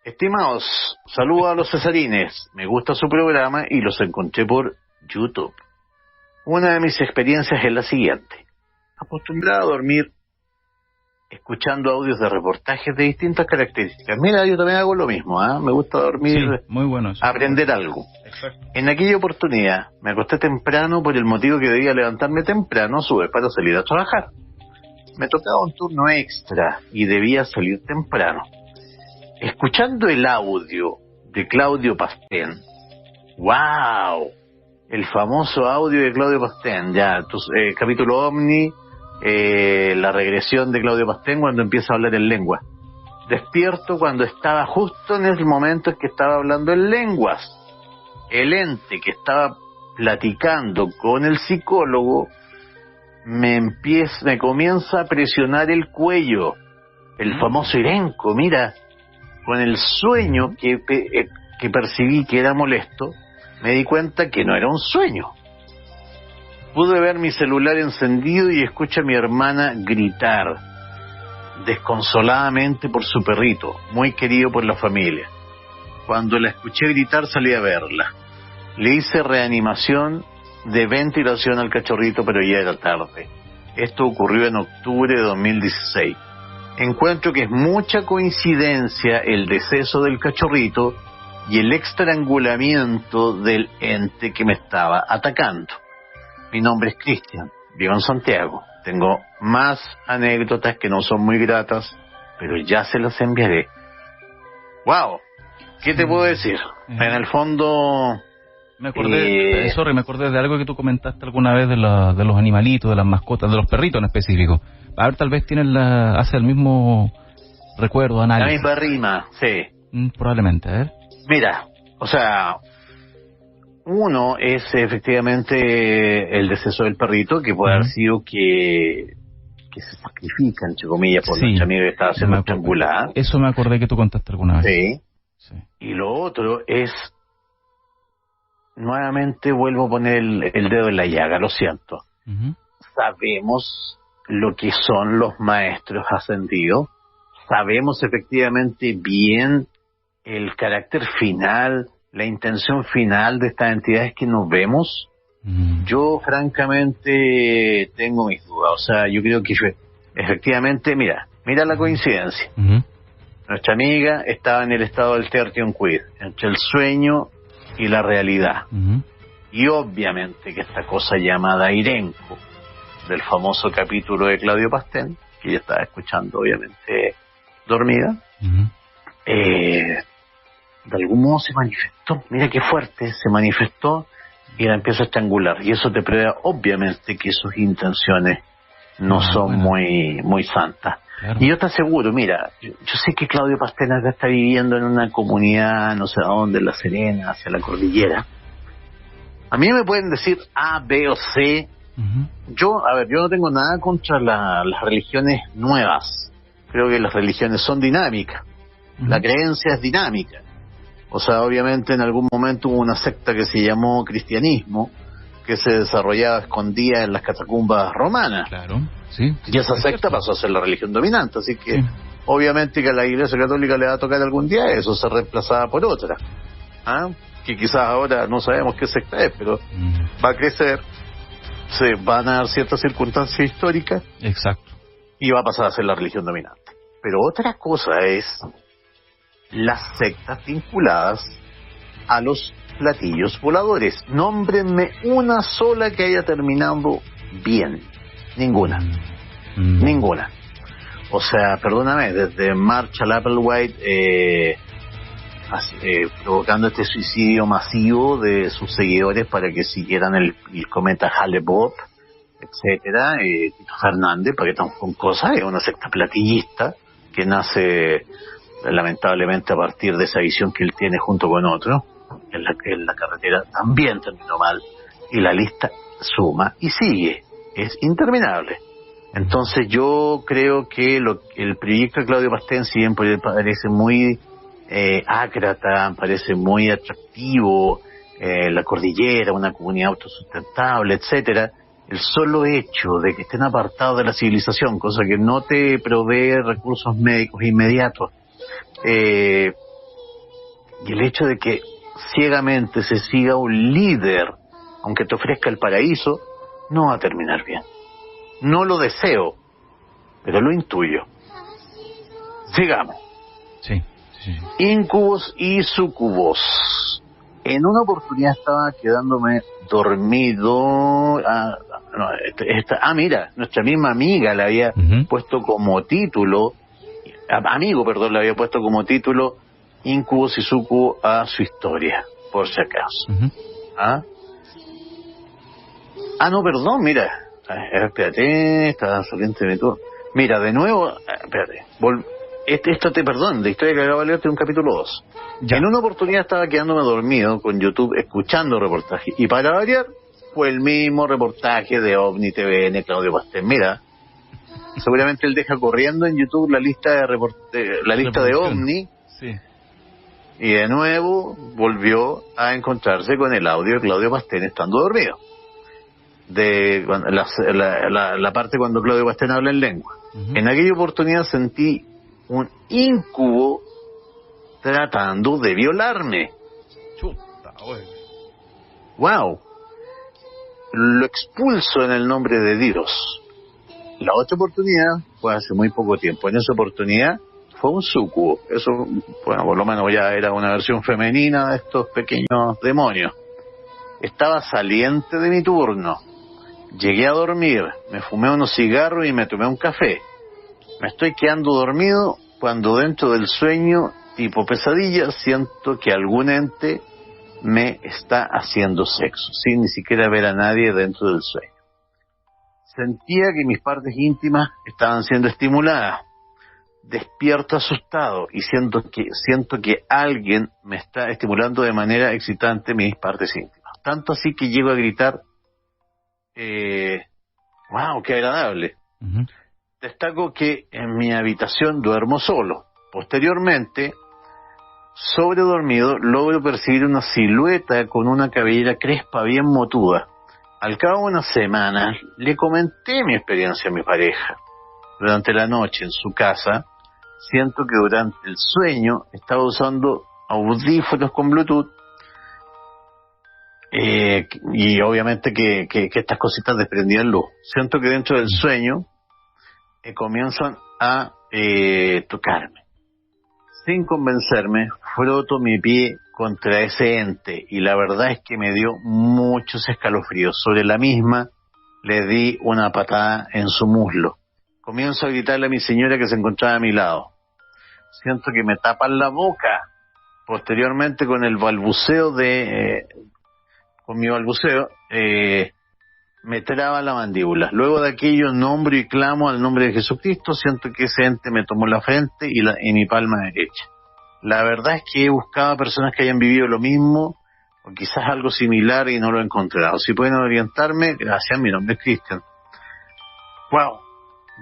Estimados, saludos a los cesarines. Me gusta su programa y los encontré por YouTube. Una de mis experiencias es la siguiente. Acostumbrado a dormir escuchando audios de reportajes de distintas características. Mira, yo también hago lo mismo, ¿eh? Me gusta dormir, sí, muy bueno eso. Aprender algo. Exacto. En aquella oportunidad me acosté temprano por el motivo que debía levantarme temprano a su vez para salir a trabajar. Me tocaba un turno extra y debía salir temprano. Escuchando el audio de Claudio Pastén, ¡wow! El famoso audio de Claudio Pastén, ya, capítulo Omni, la regresión de Claudio Pastén cuando empieza a hablar en lengua. Despierto cuando estaba justo en el momento en que estaba hablando en lenguas. El ente que estaba platicando con el psicólogo me comienza a presionar el cuello. El famoso Irenco, mira, con el sueño que percibí que era molesto, me di cuenta que no era un sueño. Pude ver mi celular encendido y escucho a mi hermana gritar desconsoladamente por su perrito, muy querido por la familia. Cuando la escuché gritar salí a verla. Le hice reanimación de ventilación al cachorrito, pero ya era tarde. Esto ocurrió en octubre de 2016. Encuentro que es mucha coincidencia el deceso del cachorrito y el estrangulamiento del ente que me estaba atacando. Mi nombre es Cristian, vivo en Santiago. Tengo más anécdotas que no son muy gratas, pero ya se las enviaré. ¡Wow! ¿Qué te puedo decir? En el fondo... Me acordé de algo que tú comentaste alguna vez de los animalitos, de las mascotas, de los perritos en específico. A ver, tal vez hace el mismo recuerdo, análisis. La misma rima, sí. Probablemente, a ver. Mira, o sea, uno es efectivamente el deceso del perrito, que puede haber sido que se sacrifica, entre comillas, por nuestra amiga que estaba siendo estrangulada. Eso me acordé que tú contaste alguna vez. Sí. Y lo otro es, nuevamente vuelvo a poner el dedo en la llaga, lo siento. Sabemos lo que son los maestros ascendidos, sabemos efectivamente bien el carácter final, la intención final de estas entidades que nos vemos. Yo francamente tengo mis dudas, o sea, yo creo que efectivamente, mira la coincidencia. Nuestra amiga estaba en el estado del tertium quid, entre el sueño y la realidad. Y obviamente que esta cosa llamada Irenco, del famoso capítulo de Claudio Pastén, que ella estaba escuchando obviamente dormida, de algún modo se manifestó. Mira qué fuerte, se manifestó y la empieza a estrangular. Y eso te prueba obviamente que sus intenciones no son muy santas. Claro. Y yo te aseguro, mira, yo sé que Claudio Pastén acá está viviendo en una comunidad, no sé a dónde, en La Serena, hacia la cordillera. A mí me pueden decir A, B o C. Yo no tengo nada contra las religiones nuevas. Creo que las religiones son dinámicas. La creencia es dinámica. O sea, obviamente en algún momento hubo una secta que se llamó cristianismo, que se desarrollaba escondida en las catacumbas romanas. Claro, sí. Y esa secta pasó a ser la religión dominante, así que obviamente que a la Iglesia Católica le va a tocar algún día eso, se reemplazaba por otra. Que quizás ahora no sabemos qué secta es, pero va a crecer, se van a dar ciertas circunstancias históricas. Exacto. Y va a pasar a ser la religión dominante. Pero otra cosa es las sectas vinculadas a los platillos voladores. Nómbrenme una sola que haya terminado bien. Ninguna. Ninguna. O sea, perdóname, desde Marshall Applewhite provocando este suicidio masivo de sus seguidores para que siguieran el cometa Hale-Bopp, etcétera, Tito Fernández, para que estamos con cosas, es una secta platillista que nace lamentablemente a partir de esa visión que él tiene junto con otro, en la carretera también terminó mal, y la lista suma y sigue, es interminable. Entonces yo creo que el proyecto de Claudio Pastén, si bien parece muy ácrata, parece muy atractivo, la cordillera, una comunidad autosustentable, etcétera, el solo hecho de que estén apartados de la civilización, cosa que no te provee recursos médicos inmediatos, Y el hecho de que ciegamente se siga un líder, aunque te ofrezca el paraíso, no va a terminar bien. No lo deseo, pero lo intuyo. Sigamos. Sí. Incubos y sucubos. En una oportunidad estaba quedándome dormido. Mira, nuestra misma amiga le había puesto como título, le había puesto como título Incubos y sucubos a su historia, por si acaso. No, perdón, mira. Espérate, está saliendo de mi turno. Mira, de nuevo, espérate. Perdón, de historia que acabo de leerte un capítulo 2. En una oportunidad estaba quedándome dormido con YouTube escuchando reportajes. Y para variar, fue el mismo reportaje de OVNI TVN, Claudio Pastel. Mira, seguramente él deja corriendo en YouTube la lista de OVNI. Sí. Y de nuevo volvió a encontrarse con el audio de Claudio Pastel estando dormido. De la parte cuando Claudio Pastel habla en lengua. En aquella oportunidad sentí un incubo tratando de violarme. Chuta, güey. Wow. Lo expulso en el nombre de Dios. La otra oportunidad fue hace muy poco tiempo. En esa oportunidad fue un sucubo. Eso, bueno, por lo menos ya era una versión femenina de estos pequeños demonios. Estaba saliente de mi turno. Llegué a dormir, me fumé unos cigarros y me tomé un café. Me estoy quedando dormido cuando dentro del sueño, tipo pesadilla, siento que algún ente me está haciendo sexo, sin ni siquiera ver a nadie dentro del sueño. Sentía que mis partes íntimas estaban siendo estimuladas. Despierto asustado y siento que alguien me está estimulando de manera excitante mis partes íntimas. Tanto así que llego a gritar, ¡wow, qué agradable! Destaco que en mi habitación duermo solo. Posteriormente, sobredormido, logro percibir una silueta con una cabellera crespa bien motuda. Al cabo de unas semanas, le comenté mi experiencia a mi pareja. Durante la noche, en su casa, siento que durante el sueño estaba usando audífonos con Bluetooth, y obviamente que estas cositas desprendían luz. Siento que dentro del sueño comienzan a tocarme. Sin convencerme, froto mi pie contra ese ente y la verdad es que me dio muchos escalofríos. Sobre la misma le di una patada en su muslo. Comienzo a gritarle a mi señora que se encontraba a mi lado. Siento que me tapan la boca. Posteriormente, con mi balbuceo, me traba la mandíbula. Luego de aquello nombro y clamo al nombre de Jesucristo. Siento que ese ente me tomó la frente y mi palma derecha. La verdad es que he buscado a personas que hayan vivido lo mismo o quizás algo similar y no lo he encontrado. Si pueden orientarme, gracias. Mi nombre es Cristian. Wow,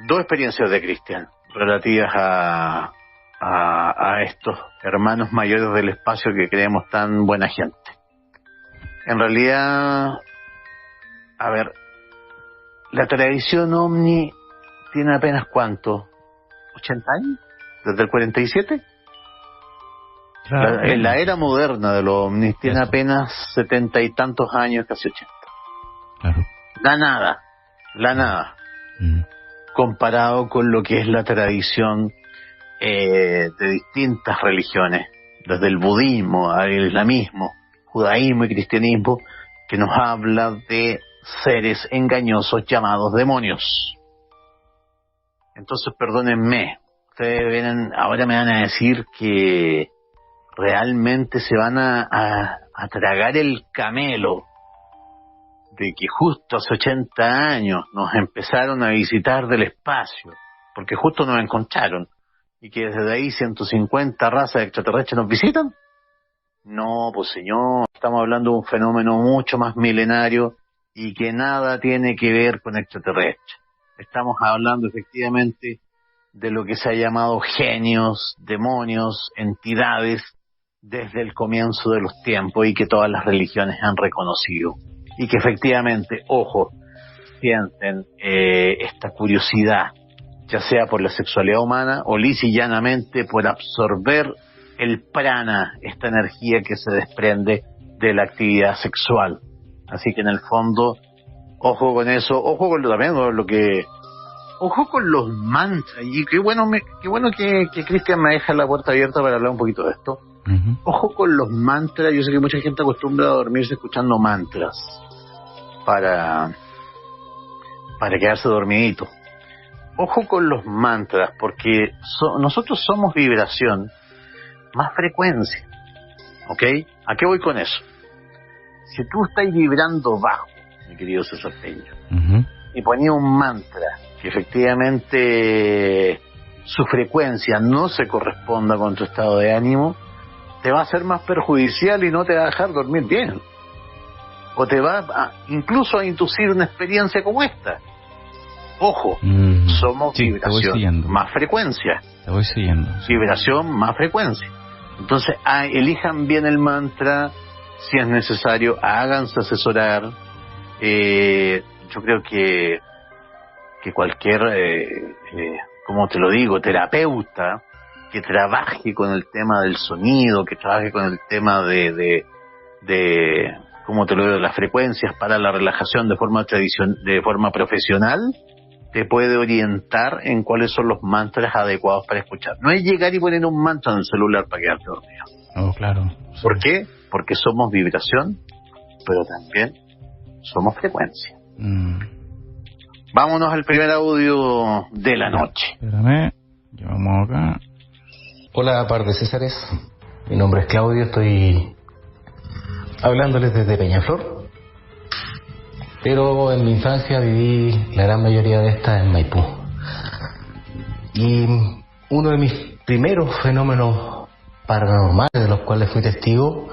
2 experiencias de Cristian relativas a estos hermanos mayores del espacio que creemos tan buena gente. En realidad, a ver, la tradición OVNI tiene apenas ¿cuánto? ¿80 años? ¿Desde el 47? Claro, en la era moderna de los OVNIs tiene apenas 70 y tantos años, casi 80. Claro. La nada. Comparado con lo que es la tradición de distintas religiones, desde el budismo al islamismo, judaísmo y cristianismo, que nos habla de seres engañosos llamados demonios. Entonces, perdónenme, ustedes ahora me van a decir que realmente se van a tragar el camelo de que justo hace 80 años nos empezaron a visitar del espacio, porque justo nos encontraron, y que desde ahí 150 razas extraterrestres nos visitan. No, pues señor, estamos hablando de un fenómeno mucho más milenario y que nada tiene que ver con extraterrestres. Estamos hablando efectivamente de lo que se ha llamado genios, demonios, entidades desde el comienzo de los tiempos y que todas las religiones han reconocido. Y que efectivamente, ojo, sienten esta curiosidad, ya sea por la sexualidad humana o lisa y llanamente por absorber el prana, esta energía que se desprende de la actividad sexual. Así que en el fondo, ojo con eso, ojo con ojo con los mantras. Y qué bueno que Cristian me deja la puerta abierta para hablar un poquito de esto. Uh-huh. Ojo con los mantras. Yo sé que mucha gente acostumbra a dormirse escuchando mantras para quedarse dormidito. Ojo con los mantras, porque nosotros somos vibración más frecuencia. ¿Ok? ¿A qué voy con eso? Si tú estás vibrando bajo, mi querido César Peña, uh-huh, y ponía un mantra que efectivamente su frecuencia no se corresponda con tu estado de ánimo, te va a ser más perjudicial y no te va a dejar dormir bien. O te va incluso a inducir una experiencia como esta. Ojo, somos vibración más frecuencia. Te voy siguiendo. Vibración más frecuencia. Entonces, elijan bien el mantra. Si es necesario, háganse asesorar. Yo creo que cualquier, como te lo digo, terapeuta que trabaje con el tema del sonido, que trabaje con el tema de como te lo digo, las frecuencias para la relajación de forma profesional, te puede orientar en cuáles son los mantras adecuados para escuchar. No es llegar y poner un mantra en el celular para quedarte dormido. Oh, claro. ¿Por qué? Porque somos vibración, pero también somos frecuencia. Vámonos al primer audio de la noche. Espérame, llevamos acá. Hola, par de Césares. Mi nombre es Claudio, estoy hablándoles desde Peñaflor. Pero en mi infancia viví la gran mayoría de estas en Maipú. Y uno de mis primeros fenómenos paranormales de los cuales fui testigo,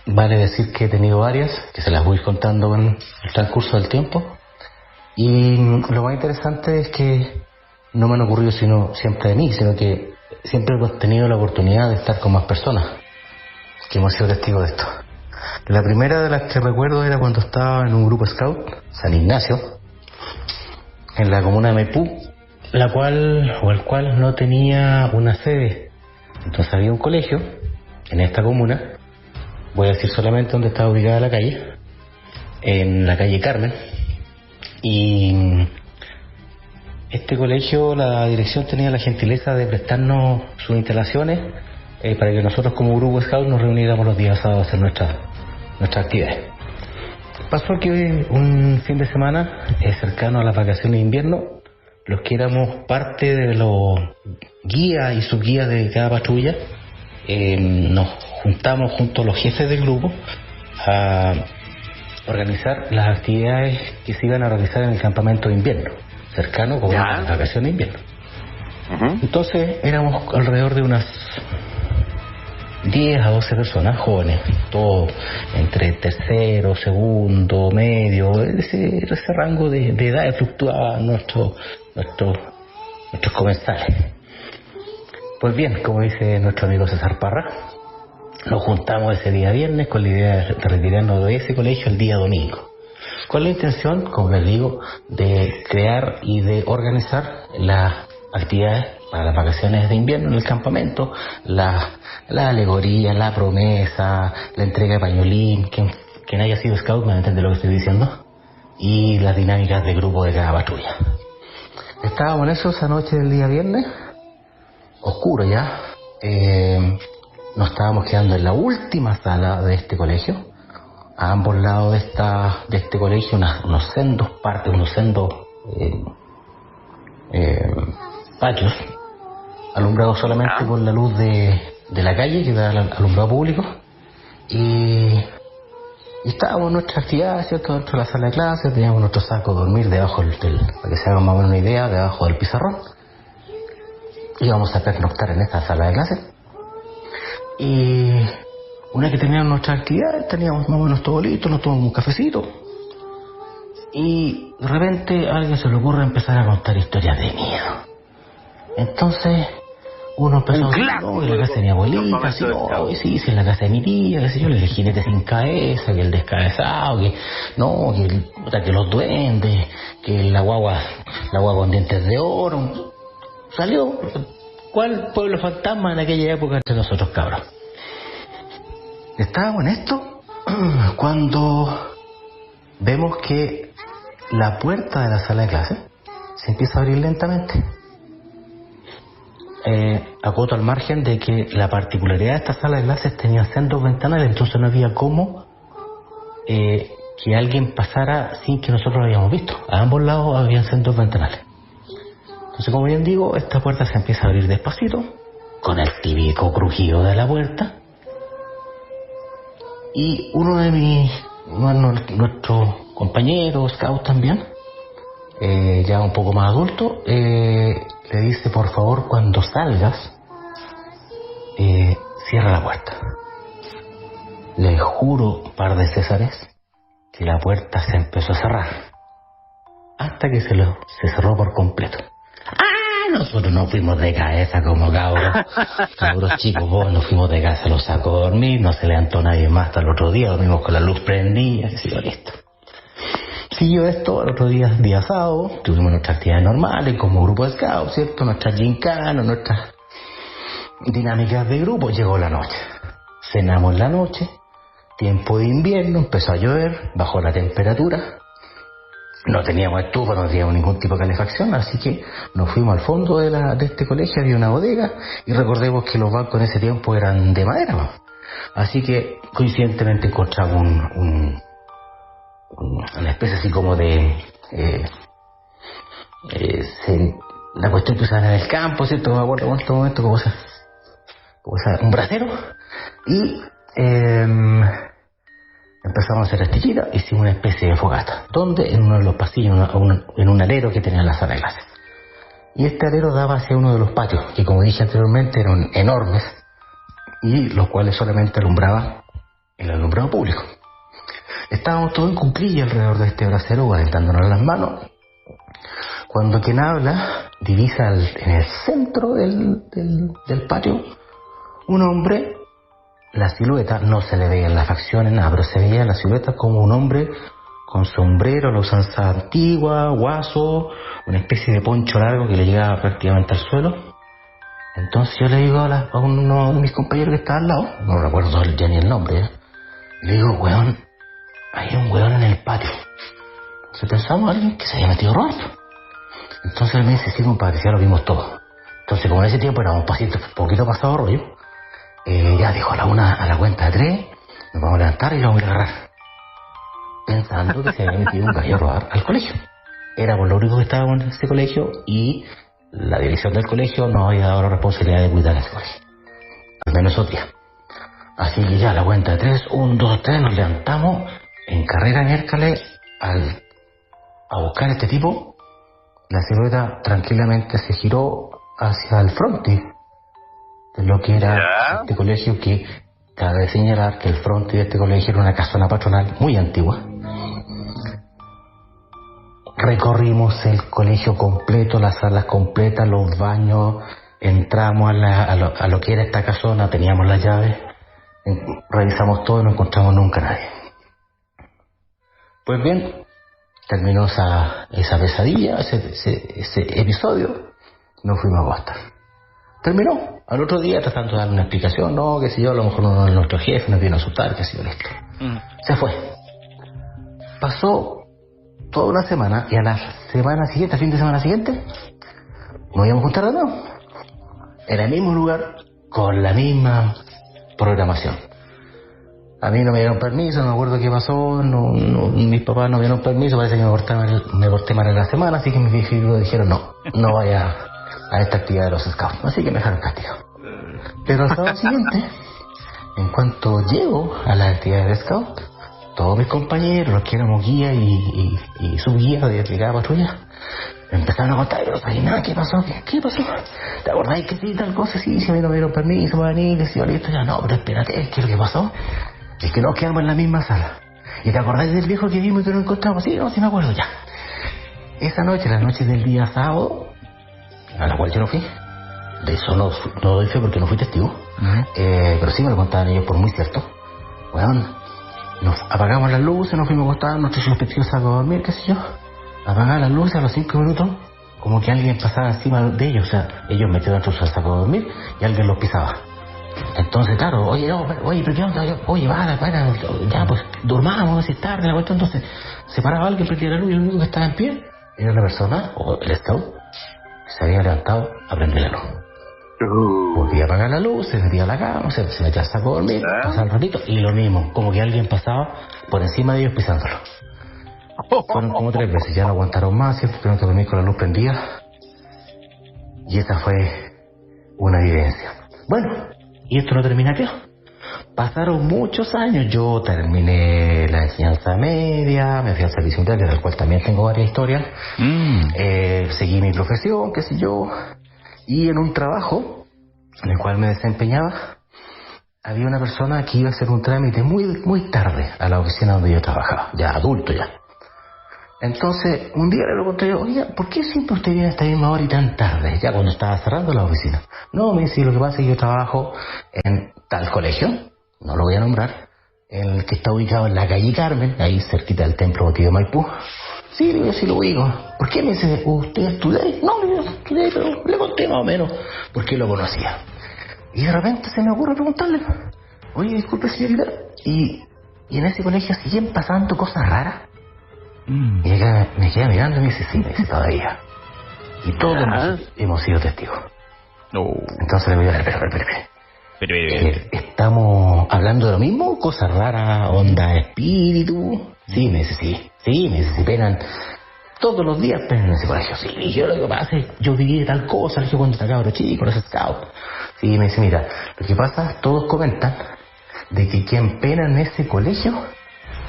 vale decir que he tenido varias, que se las voy contando en el transcurso del tiempo. Y lo más interesante es que no me han ocurrido siempre de mí, sino que siempre hemos tenido la oportunidad de estar con más personas que hemos sido testigos de esto. La primera de las que recuerdo era cuando estaba en un grupo scout, San Ignacio, en la comuna de Maipú, el cual no tenía una sede. Entonces había un colegio en esta comuna, voy a decir solamente dónde estaba ubicada la calle, en la calle Carmen, y este colegio, la dirección tenía la gentileza de prestarnos sus instalaciones para que nosotros como grupo scout nos reuniéramos los días sábados a hacer nuestras actividades. Pasó que un fin de semana cercano a las vacaciones de invierno, los que éramos parte de los guías y subguías de cada patrulla, nos juntamos junto a los jefes del grupo a organizar las actividades que se iban a realizar en el campamento de invierno, cercano con las vacaciones de invierno. Uh-huh. Entonces éramos alrededor de unas 10 a 12 personas jóvenes, todos entre tercero, segundo, medio, ese rango de edad fluctuaba nuestros comensales. Pues bien, como dice nuestro amigo César Parra, nos juntamos ese día viernes con la idea de retirarnos de ese colegio el día domingo, con la intención, como les digo, de crear y de organizar las actividades para las vacaciones de invierno en el campamento, la alegoría, la promesa, la entrega de pañolín, quien haya sido scout me entiende lo que estoy diciendo, y las dinámicas de grupo de cada patrulla. Estábamos en eso esa noche del día viernes, oscuro ya, nos estábamos quedando en la última sala de este colegio, a ambos lados de este colegio unos sendos patios, alumbrados solamente por la luz de la calle que da al alumbrado público, y estábamos en nuestra actividad, ¿cierto?, dentro de la sala de clases. Teníamos nuestro saco de dormir debajo para que se hagan más o menos una idea, debajo del pizarrón. Íbamos a pernoctar en esta sala de clases, y una vez que teníamos nuestra actividad, teníamos más o menos todo listo, nos tomamos un cafecito, y de repente a alguien se le ocurre empezar a contar historias de miedo. Entonces uno empezó a decir, no, en la casa de mi abuelita, sí, en la casa de mi tía, qué sé yo, el jinete sin cabeza, que el descabezado, que los duendes, que la guagua con dientes de oro. Salió ¿Cuál pueblo fantasma en aquella época entre nosotros, cabros? Estábamos en esto cuando vemos que la puerta de la sala de clase se empieza a abrir lentamente. Acoto al margen de que la particularidad de esta sala de clases tenía sendos ventanales, entonces no había cómo que alguien pasara sin que nosotros lo habíamos visto. A ambos lados habían sendos ventanales. Entonces, como bien digo, esta puerta se empieza a abrir despacito, con el típico crujido de la puerta, y uno de nuestros compañeros, scout también, ya un poco más adulto, le dice: por favor, cuando salgas, cierra la puerta. Le juro, par de Césares, que la puerta se empezó a cerrar hasta que se cerró por completo. Nosotros nos fuimos de cabeza como cabros chicos, nos fuimos de casa, lo sacó a dormir, no se levantó nadie más hasta el otro día, dormimos con la luz prendida, y listo. Siguió esto, el otro día sábado, tuvimos nuestras actividades normales como grupo de scouts, ¿cierto? Nuestras gincanas, nuestras dinámicas de grupo. Llegó la noche, cenamos en la noche, tiempo de invierno, empezó a llover, bajó la temperatura. No teníamos estufa, no teníamos ningún tipo de calefacción, así que nos fuimos al fondo de este colegio, había una bodega, y recordemos que los bancos en ese tiempo eran de madera, ¿no? Así que coincidentemente encontramos una especie así como de la cuestión que usaban en el campo, ¿cierto? No me acuerdo en este momento como un brasero, y empezamos a hacer astillita, hicimos una especie de fogata, donde en uno de los pasillos, en un alero que tenía la sala de clases. Y este alero daba hacia uno de los patios, que como dije anteriormente eran enormes, y los cuales solamente alumbraba el alumbrado público. Estábamos todos en cuclilla alrededor de este brasero, calentándonos las manos, cuando quien habla divisa en el centro del patio un hombre. La silueta, no se le veía en las facciones, nada, pero se veía la silueta como un hombre con sombrero, la usanza antigua, guaso, una especie de poncho largo que le llegaba prácticamente al suelo. Entonces yo le digo a uno de mis compañeros que estaba al lado, no recuerdo ya ni el nombre, le digo: weón, hay un weón en el patio. Entonces pensamos a alguien que se había metido a robar. Entonces él me dice: sí, compadre, ya lo vimos todo. Entonces, como en ese tiempo éramos poquito pasado rollo, ya dijo: a la cuenta de 3 nos vamos a levantar y lo vamos a agarrar, pensando que se había metido un gallo a robar al colegio. Éramos los únicos que estábamos en ese colegio, y la dirección del colegio nos había dado la responsabilidad de cuidar ese colegio, al menos esos días. Así que ya a la cuenta de 3, 1, 2, 3, nos levantamos en carrera miércoles a buscar a este tipo. La silueta tranquilamente se giró hacia el frontis de lo que era este colegio, que cabe señalar que el frontis de este colegio era una casona patronal muy antigua. Recorrimos el colegio completo, las salas completas, los baños, entramos a lo que era esta casona, teníamos las llaves, revisamos todo y no encontramos nunca a nadie. Pues bien, terminó esa pesadilla, ese episodio, nos fuimos a acostar. Terminó. Al otro día tratando de dar una explicación, no, qué sé yo, a lo mejor uno de nuestros jefes nos vino a asustar, qué sé yo, listo. Se fue. Pasó toda una semana, y a la semana siguiente, fin de semana siguiente, nos íbamos a juntar de nuevo, en el mismo lugar, con la misma programación. A mí no me dieron permiso, no me acuerdo qué pasó, mis papás no me dieron permiso, parece que me porté mal en la semana, así que mis viejos dijeron: no vaya a esta actividad de los scouts, así que me dejaron castigado. Pero al sábado siguiente, en cuanto llego a la actividad de scout, todos mis compañeros, los que éramos guías y subguías de cada patrulla, empezaron a contar: pero nada, ¿qué pasó? ¿Qué pasó? ¿Te acordáis que sí, tal cosa? Sí, si a mí no me dieron permiso para venir, decía, listo, ya no, pero espérate, ¿qué es lo que pasó? Es que nos quedamos en la misma sala. ¿Y te acordáis del viejo que vimos y que no encontramos? Sí, no, sí me acuerdo ya. Esa noche, la noche del día sábado, a la cual yo no fui, de eso no doy fe porque no fui testigo, pero sí me lo contaban ellos por muy cierto. Bueno, nos apagamos las luces, nos fuimos a acostar, nuestros respectivos sacos a dormir, qué sé yo. Apagaban las luces, a los 5 minutos como que alguien pasaba encima de ellos, o sea, ellos metieron dentro de su saco de dormir y alguien los pisaba. Entonces, claro, oye, pero ¿qué onda? Oye, para, ya, pues, durmamos, si es tarde, la cuestión. Entonces, se paraba alguien, prendía la luz y el único que estaba en pie era la persona, o el scout, se había levantado a prender la luz. Volvía a apagar la luz, se metía a la cama, se metía al saco de dormir, pasaba el ratito, y lo mismo, como que alguien pasaba por encima de ellos pisándolo. Fueron como 3 veces, ya no aguantaron más, siempre tuvieron que dormir con la luz prendida. Y esa fue una vivencia. Bueno, y esto no termina aquí. Pasaron muchos años, yo terminé la enseñanza media, me fui al servicio militar, del cual también tengo varias historias. Seguí mi profesión, qué sé yo. Y en un trabajo en el cual me desempeñaba, había una persona que iba a hacer un trámite muy tarde a la oficina donde yo trabajaba, ya adulto ya. Entonces, un día le pregunté yo, oiga, ¿por qué siempre usted viene a esta misma hora y tan tarde? Ya cuando estaba cerrando la oficina. No, me dice, lo que pasa es que yo trabajo en tal colegio, no lo voy a nombrar, el que está ubicado en la calle Carmen, ahí cerquita del templo Botillo Maipú. Sí, yo sí lo ubico. ¿Por qué? Me dice, ¿usted estudió? No, yo estudié, pero le conté más o menos, porque lo conocía. Y de repente se me ocurre preguntarle, oye, disculpe señorita, ¿y en ese colegio siguen pasando cosas raras? Y me queda mirando y me dice, sí, me dice, todavía. Y todos hemos sido testigos. No. Entonces le voy a decir, pero. ¿Estamos hablando de lo mismo? ¿Cosas raras, onda espíritu? Sí, me dice, sí, me dice, si penan todos los días, penan en ese colegio. Sí, y yo lo que pasa es, yo viví de tal cosa, yo cuando estaba cabro chico, los scouts. Sí, me dice, mira, lo que pasa, todos comentan de que quien pena en ese colegio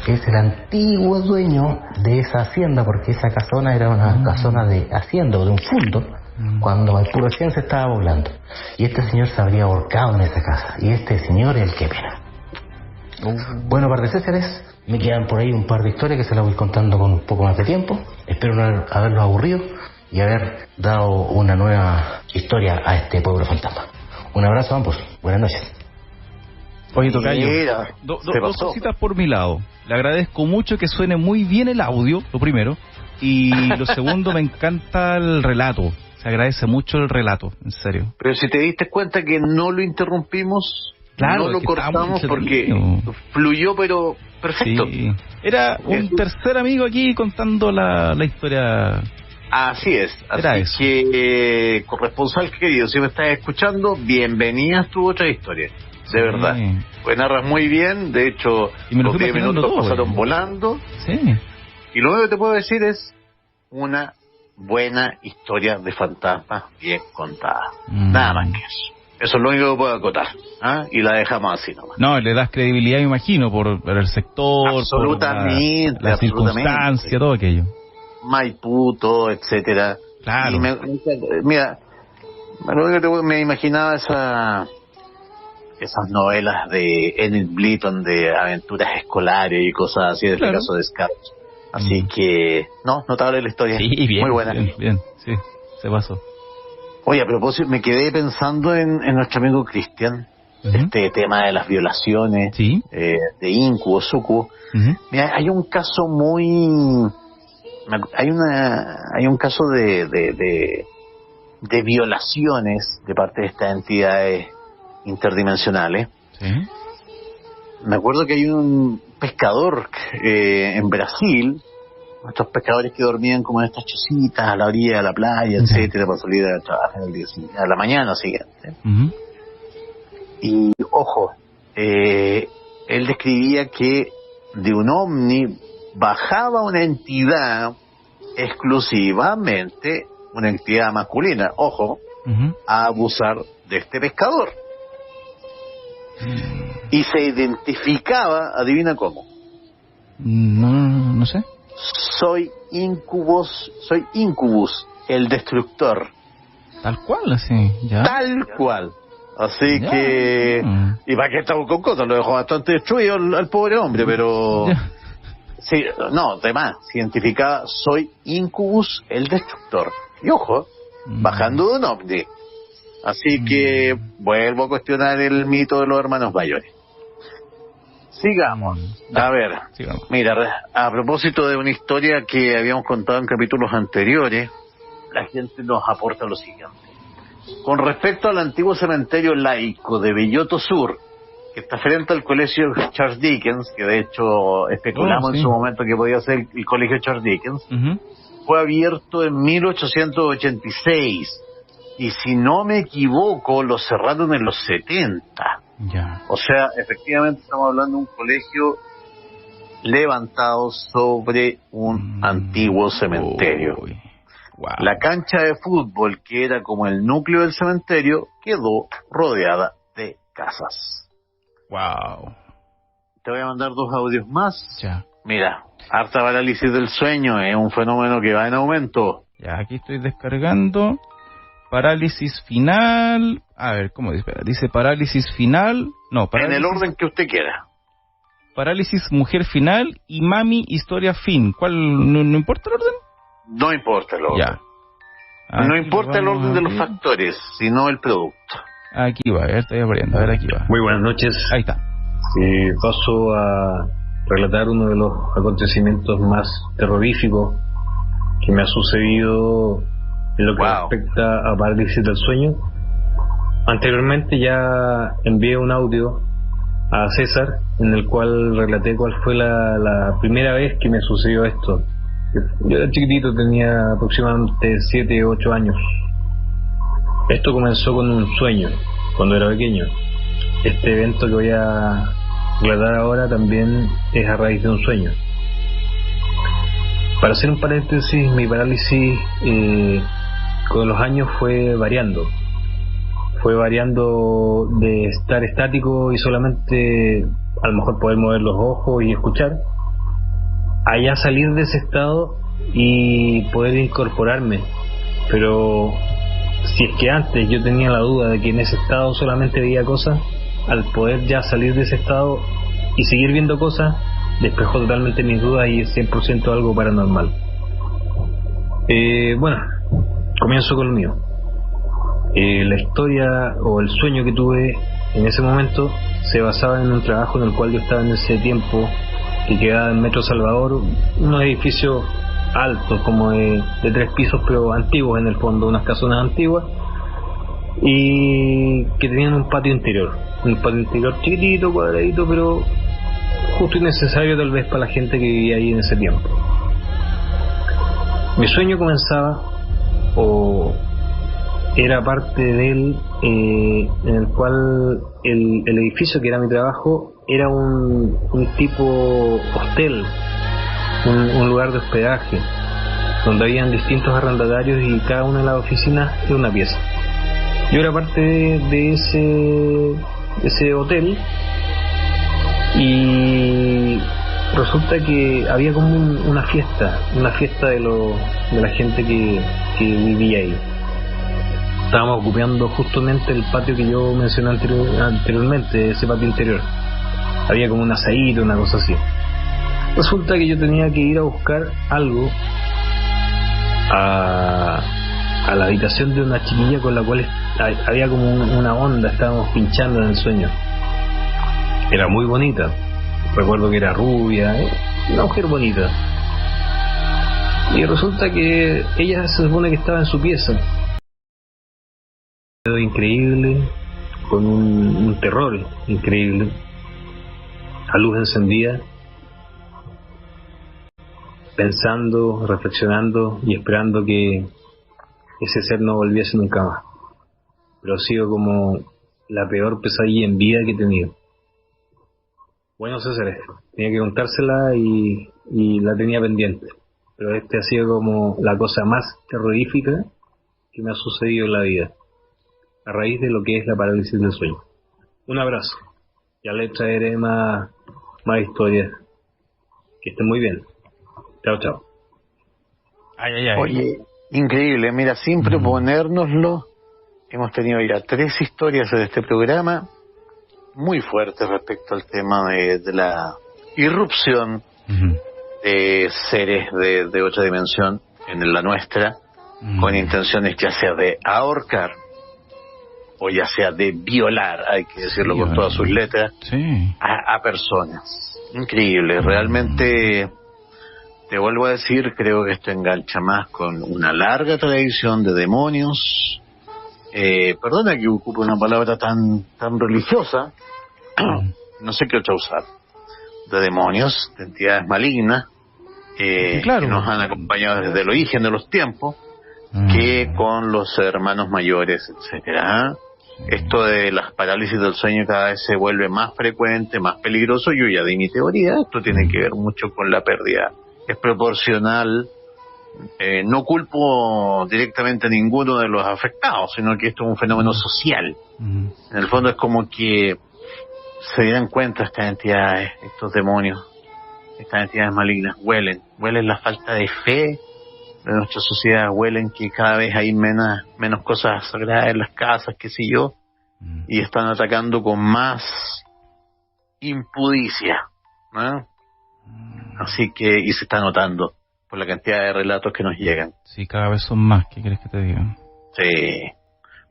es el antiguo dueño de esa hacienda, porque esa casona era una casona de hacienda o de un fondo, cuando Maipú recién se estaba poblando. Y este señor se habría ahorcado en esa casa, y este señor es el que pena. Bueno, par de Césares, me quedan por ahí un par de historias que se las voy contando con un poco más de tiempo. Espero no haberlos aburrido y haber dado una nueva historia a este pueblo fantasma. Un abrazo a ambos, buenas noches. Oye, tocayo, dos cositas por mi lado. Le agradezco mucho que suene muy bien el audio, lo primero. Y lo segundo, me encanta el relato. Se agradece mucho el relato, en serio. Pero si te diste cuenta que no lo interrumpimos, claro, no lo cortamos porque fluyó, pero perfecto. Sí. Era un tercer amigo aquí contando la historia. Así es. Así que, corresponsal querido, si me estás escuchando, bienvenida a tu otra historia. De verdad, pues narras muy bien. De hecho, los 10 minutos pasaron volando. Sí. Y lo único que te puedo decir es una buena historia de fantasmas bien contada. Nada más que eso. Eso es lo único que puedo acotar. Y la dejamos así nomás. No, le das credibilidad, me imagino, por el sector, absolutamente, por la circunstancia, todo aquello. Maipú, todo, etcétera. Claro. Y mira, lo único que me imaginaba esas novelas de Enid Blyton de aventuras escolares y cosas así, de este caso de Scouts. Así que, notable la historia. Sí, bien, muy buena. Bien, sí, se pasó. Oye, a propósito, me quedé pensando en nuestro amigo Cristian, este tema de las violaciones, de incubo, sucubo. Mira, hay un caso hay un caso de violaciones de parte de estas entidades interdimensionales. Me acuerdo que hay un pescador en Brasil, estos pescadores que dormían como en estas chocitas a la orilla de la playa, etcétera, para salir a trabajar el día siguiente, a la mañana siguiente. Y ojo, él describía que de un ovni bajaba una entidad exclusivamente, una entidad masculina, ojo, a abusar de este pescador. Y se identificaba, adivina cómo. No sé. Soy Incubus, el destructor. Tal cual, así, ya. Tal cual. Así ya. Que... Y para qué estamos con cosas, lo dejó bastante destruido al pobre hombre, pero... Sí, no, además, se identificaba, soy Incubus, el destructor. Y ojo, bajando de un ovni. Así que vuelvo a cuestionar el mito de los hermanos mayores. Sigamos. A ver, mira, a propósito de una historia que habíamos contado en capítulos anteriores, la gente nos aporta lo siguiente. Con respecto al antiguo cementerio laico de Belloto Sur, que está frente al colegio Charles Dickens, que de hecho especulamos en su momento que podía ser el colegio Charles Dickens, fue abierto en 1886, y si no me equivoco lo cerraron en los 70. O sea, efectivamente estamos hablando de un colegio levantado sobre un antiguo cementerio. La cancha de fútbol, que era como el núcleo del cementerio, quedó rodeada de casas. Te voy a mandar 2 audios más. Mira, harta parálisis del sueño es un fenómeno que va en aumento. Aquí estoy descargando. Parálisis final. A ver, ¿cómo dice? Dice parálisis final. No, parálisis... En el orden que usted quiera. Parálisis mujer final y mami historia fin. ¿Cuál? ¿No importa el orden? No importa el orden. No importa el orden de los factores, sino el producto. Aquí va, a ver, estoy abriendo. A ver, aquí va. Muy buenas noches. Ahí está. Paso a relatar uno de los acontecimientos más terroríficos que me ha sucedido en lo que respecta a parálisis del sueño. Anteriormente ya envié un audio a César en el cual relaté cuál fue la primera vez que me sucedió esto. Yo era chiquitito, tenía aproximadamente 7 u 8 años. Esto comenzó con un sueño cuando era pequeño. Este evento que voy a relatar ahora también es a raíz de un sueño. Para hacer un paréntesis, mi parálisis con los años fue variando de estar estático y solamente a lo mejor poder mover los ojos y escuchar, a ya salir de ese estado y poder incorporarme. Pero si es que antes yo tenía la duda de que en ese estado solamente veía cosas, al poder ya salir de ese estado y seguir viendo cosas, despejó totalmente mis dudas y es 100% algo paranormal. Bueno, comienzo con lo mío. La historia o el sueño que tuve en ese momento se basaba en un trabajo en el cual yo estaba en ese tiempo, que quedaba en Metro Salvador, unos edificios altos como de 3 pisos, pero antiguos en el fondo, unas casonas antiguas, y que tenían un patio interior chiquitito, cuadradito, pero justo y necesario tal vez para la gente que vivía ahí en ese tiempo. Mi sueño comenzaba, o era parte de él, en el cual el edificio que era mi trabajo era un tipo hostel, un lugar de hospedaje donde habían distintos arrendatarios y cada una de las oficinas era una pieza. Yo era parte de ese hotel y resulta que había como una fiesta de la gente que vivía ahí. Estábamos ocupando justamente el patio que yo mencioné anteriormente, ese patio interior. Había como un asadito, una cosa así. Resulta que yo tenía que ir a buscar algo a la habitación de una chiquilla con la cual había como una onda, estábamos pinchando en el sueño. Era muy bonita, recuerdo que era rubia, una mujer bonita. Y resulta que ella se supone que estaba en su pieza. Increíble, con un terror increíble, a luz encendida, pensando, reflexionando y esperando que ese ser no volviese nunca más. Pero ha sido como la peor pesadilla en vida que he tenido. Bueno, César, tenía que contársela y la tenía pendiente, pero ha sido como la cosa más terrorífica que me ha sucedido en la vida, a raíz de lo que es la parálisis del sueño. Un abrazo. Ya le traeré más historias. Que estén muy bien. Chao, chao. Oye, increíble. Mira, sin proponérnoslo, hemos tenido ya 3 historias en este programa muy fuertes respecto al tema de la irrupción de seres de otra dimensión en la nuestra, con intenciones ya sea de ahorcar o ya sea de violar, hay que decirlo con todas sus letras, a personas. Increíble, realmente te vuelvo a decir, creo que esto engancha más con una larga tradición de demonios. Perdona que ocupe una palabra tan religiosa, no sé qué otra usar, de demonios, de entidades malignas, claro, que nos han acompañado desde el origen de los tiempos, que con los hermanos mayores, etcétera. Esto de las parálisis del sueño cada vez se vuelve más frecuente, más peligroso. Yo ya di mi teoría, esto tiene que ver mucho con la pérdida. Es proporcional. No culpo directamente a ninguno de los afectados, sino que esto es un fenómeno social. En el fondo es como que se dieran cuenta estas entidades, estos demonios, estas entidades malignas, huelen la falta de fe de nuestra sociedad, huelen que cada vez hay menos cosas sagradas en las casas, qué sé yo, y están atacando con más impudicia, ¿no? Así que, y se está notando por la cantidad de relatos que nos llegan. Sí, cada vez son más, ¿qué quieres que te diga? Sí.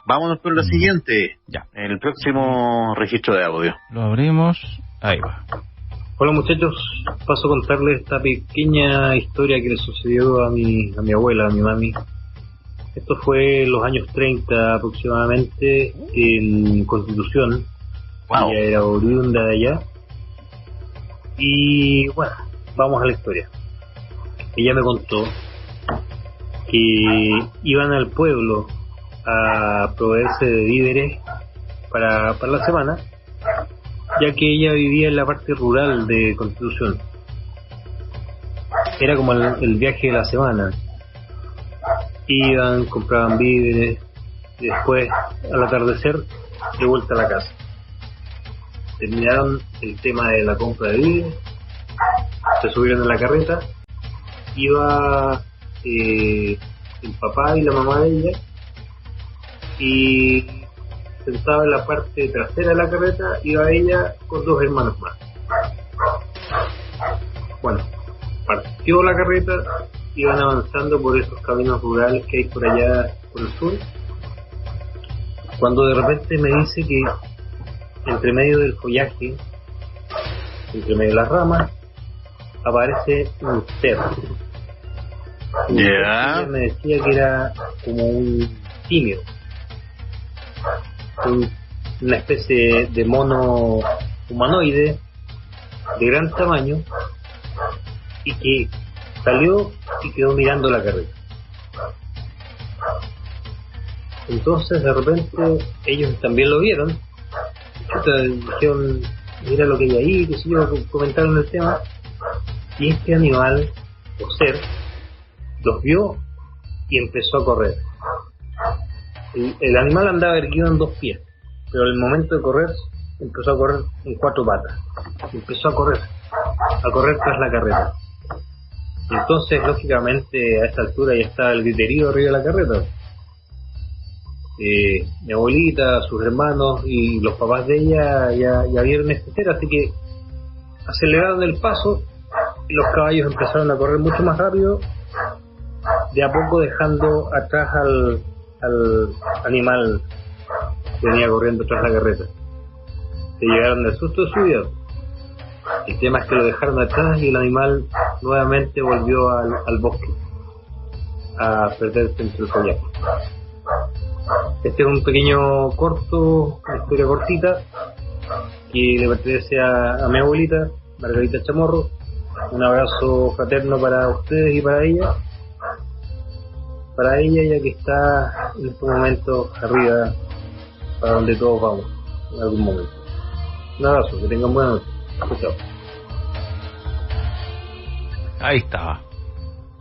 Vámonos con la siguiente. Ya. El próximo registro de audio. Lo abrimos. Ahí va. Hola muchachos, paso a contarles esta pequeña historia que le sucedió a mi abuela, a mi mami. Esto fue en los años 30 aproximadamente, en Constitución. Wow. Ella era oriunda de allá. Y bueno, vamos a la historia. Ella me contó que iban al pueblo a proveerse de víveres para la semana, ya que ella vivía en la parte rural de Constitución. Era como el viaje de la semana. Iban, compraban víveres y después, al atardecer, de vuelta a la casa. Terminaron el tema de la compra de víveres, se subieron en la carreta, iba el papá y la mamá de ella, y sentado en la parte trasera de la carreta iba ella con dos hermanos más. Bueno, partió la carreta, iban avanzando por esos caminos rurales que hay por allá por el sur, cuando de repente me dice que entre medio del follaje, entre medio de las ramas, aparece un ser. Yeah. Me decía que era como un simio, una especie de mono humanoide de gran tamaño, y que salió y quedó mirando la carreta. Entonces de repente ellos también lo vieron, dijeron mira lo que hay ahí, que sé yo, comentaron el tema, y este animal o ser los vio y empezó a correr. El animal andaba erguido en dos pies, pero en el momento de correr empezó a correr en cuatro patas, empezó a correr tras la carreta. Entonces lógicamente a esta altura ya estaba el griterío arriba de la carreta. Mi abuelita, sus hermanos y los papás de ella ya vieron este ser, así que aceleraron el paso y los caballos empezaron a correr mucho más rápido, de a poco dejando atrás al animal que venía corriendo tras la carreta. Se llegaron del susto de su vida. El tema es que lo dejaron atrás y el animal nuevamente volvió al bosque a perderse entre el follaje. Este es un pequeño corto, una historia cortita que le pertenece a mi abuelita, Margarita Chamorro. Un abrazo fraterno para ustedes y para ella ya que está en este momento arriba, para donde todos vamos en algún momento. Un abrazo, que tengan buena noche. Chao. Ahí está.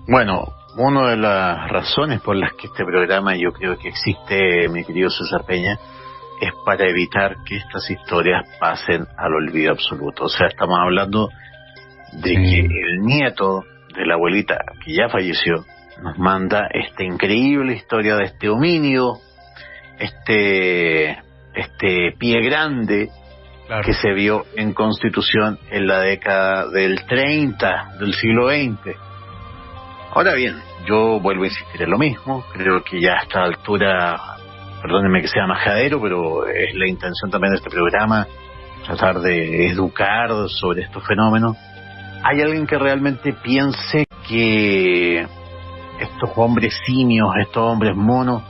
Bueno, una de las razones por las que este programa yo creo que existe, mi querido César Peña, es para evitar que estas historias pasen al olvido absoluto. O sea, estamos hablando de que el nieto de la abuelita, que ya falleció, nos manda esta increíble historia de este homínido, este pie grande, claro, que se vio en Constitución en la década del 30 del siglo XX. Ahora bien, yo vuelvo a insistir en lo mismo. Creo que ya a esta altura, perdónenme que sea majadero, pero es la intención también de este programa, tratar de educar sobre estos fenómenos. ¿Hay alguien que realmente piense que estos hombres simios, estos hombres monos,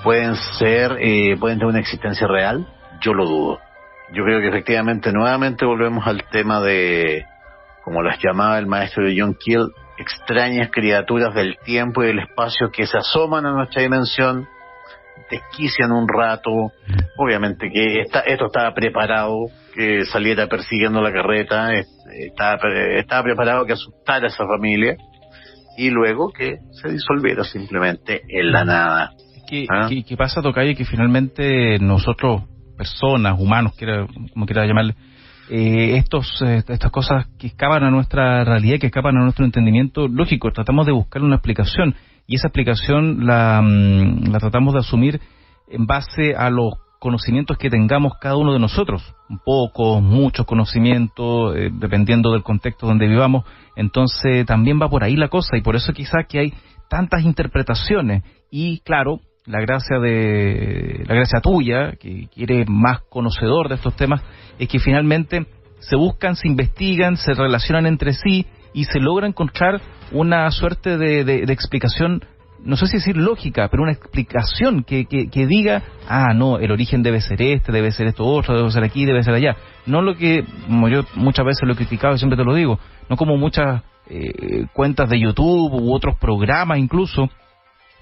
pueden tener una existencia real? Yo lo dudo. Yo creo que efectivamente nuevamente volvemos al tema de, como las llamaba el maestro de John Keel, extrañas criaturas del tiempo y del espacio que se asoman a nuestra dimensión, desquician un rato. Obviamente que esto estaba preparado, que saliera persiguiendo la carreta, estaba preparado que asustara a esa familia y luego que se disolviera simplemente en la nada. ¿Qué pasa, tocayo? Que finalmente nosotros, personas, humanos, como quiera llamarle, estas cosas que escapan a nuestra realidad, que escapan a nuestro entendimiento, lógico, tratamos de buscar una explicación, y esa explicación la tratamos de asumir en base a los conocimientos que tengamos cada uno de nosotros, pocos, muchos conocimientos, dependiendo del contexto donde vivamos. Entonces también va por ahí la cosa, y por eso quizás que hay tantas interpretaciones. Y claro, la gracia tuya, que eres más conocedor de estos temas, es que finalmente se buscan, se investigan, se relacionan entre sí y se logra encontrar una suerte de explicación, no sé si decir lógica, pero una explicación que diga, no, el origen debe ser debe ser esto otro, debe ser aquí, debe ser allá. No lo que, como yo muchas veces lo he criticado y siempre te lo digo, no como muchas cuentas de YouTube u otros programas incluso,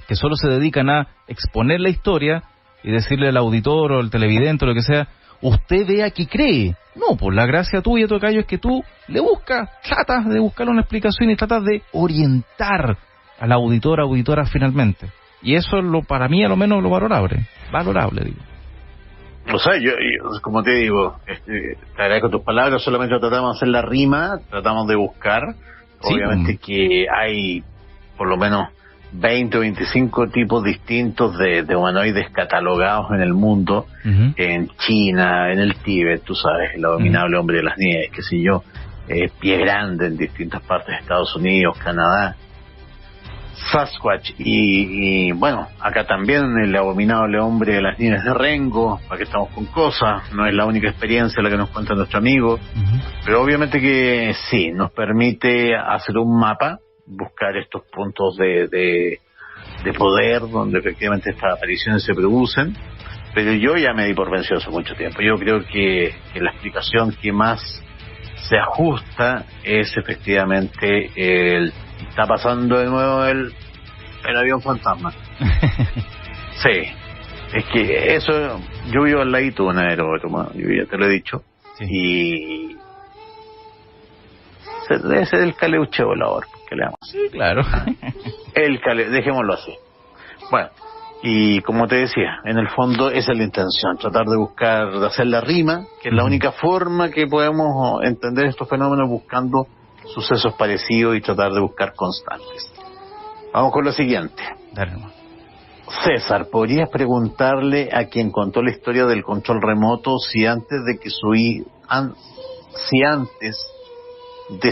que solo se dedican a exponer la historia y decirle al auditor o al televidente o lo que sea, usted vea que cree. No, pues la gracia tuya, tocayo, es que tú le tratas de buscar una explicación y tratas de orientar al auditor, auditora finalmente. Y eso es para mí a lo menos lo valorable, digo. O sea, yo como te digo, te agradezco tus palabras, solamente tratamos de hacer la rima, tratamos de buscar. Sí, obviamente que hay por lo menos 20 o 25 tipos distintos de humanoides catalogados en el mundo, en China, en el Tíbet, tú sabes, el abominable hombre de las nieves, qué sé yo, Pie Grande en distintas partes de Estados Unidos, Canadá, Sasquatch y bueno, acá también el abominable hombre de las nieves de Rengo, para que estamos con cosas, no es la única experiencia la que nos cuenta nuestro amigo, pero obviamente que sí, nos permite hacer un mapa, buscar estos puntos de poder donde efectivamente estas apariciones se producen, pero yo ya me di por vencido hace mucho tiempo. Yo creo que la explicación que más se ajusta es efectivamente está pasando de nuevo el avión fantasma. Sí, es que eso, yo vivo al ladito de un aeródromo, yo ya te lo he dicho, sí. Y debe ser el caleuche volador, que le damos. Sí, claro. Dejémoslo así. Bueno, y como te decía, en el fondo esa es la intención, tratar de hacer la rima, que es la única forma que podemos entender estos fenómenos, buscando sucesos parecidos y tratar de buscar constantes. Vamos con lo siguiente. Dale. César, ¿podrías preguntarle a quien contó la historia del control remoto si antes de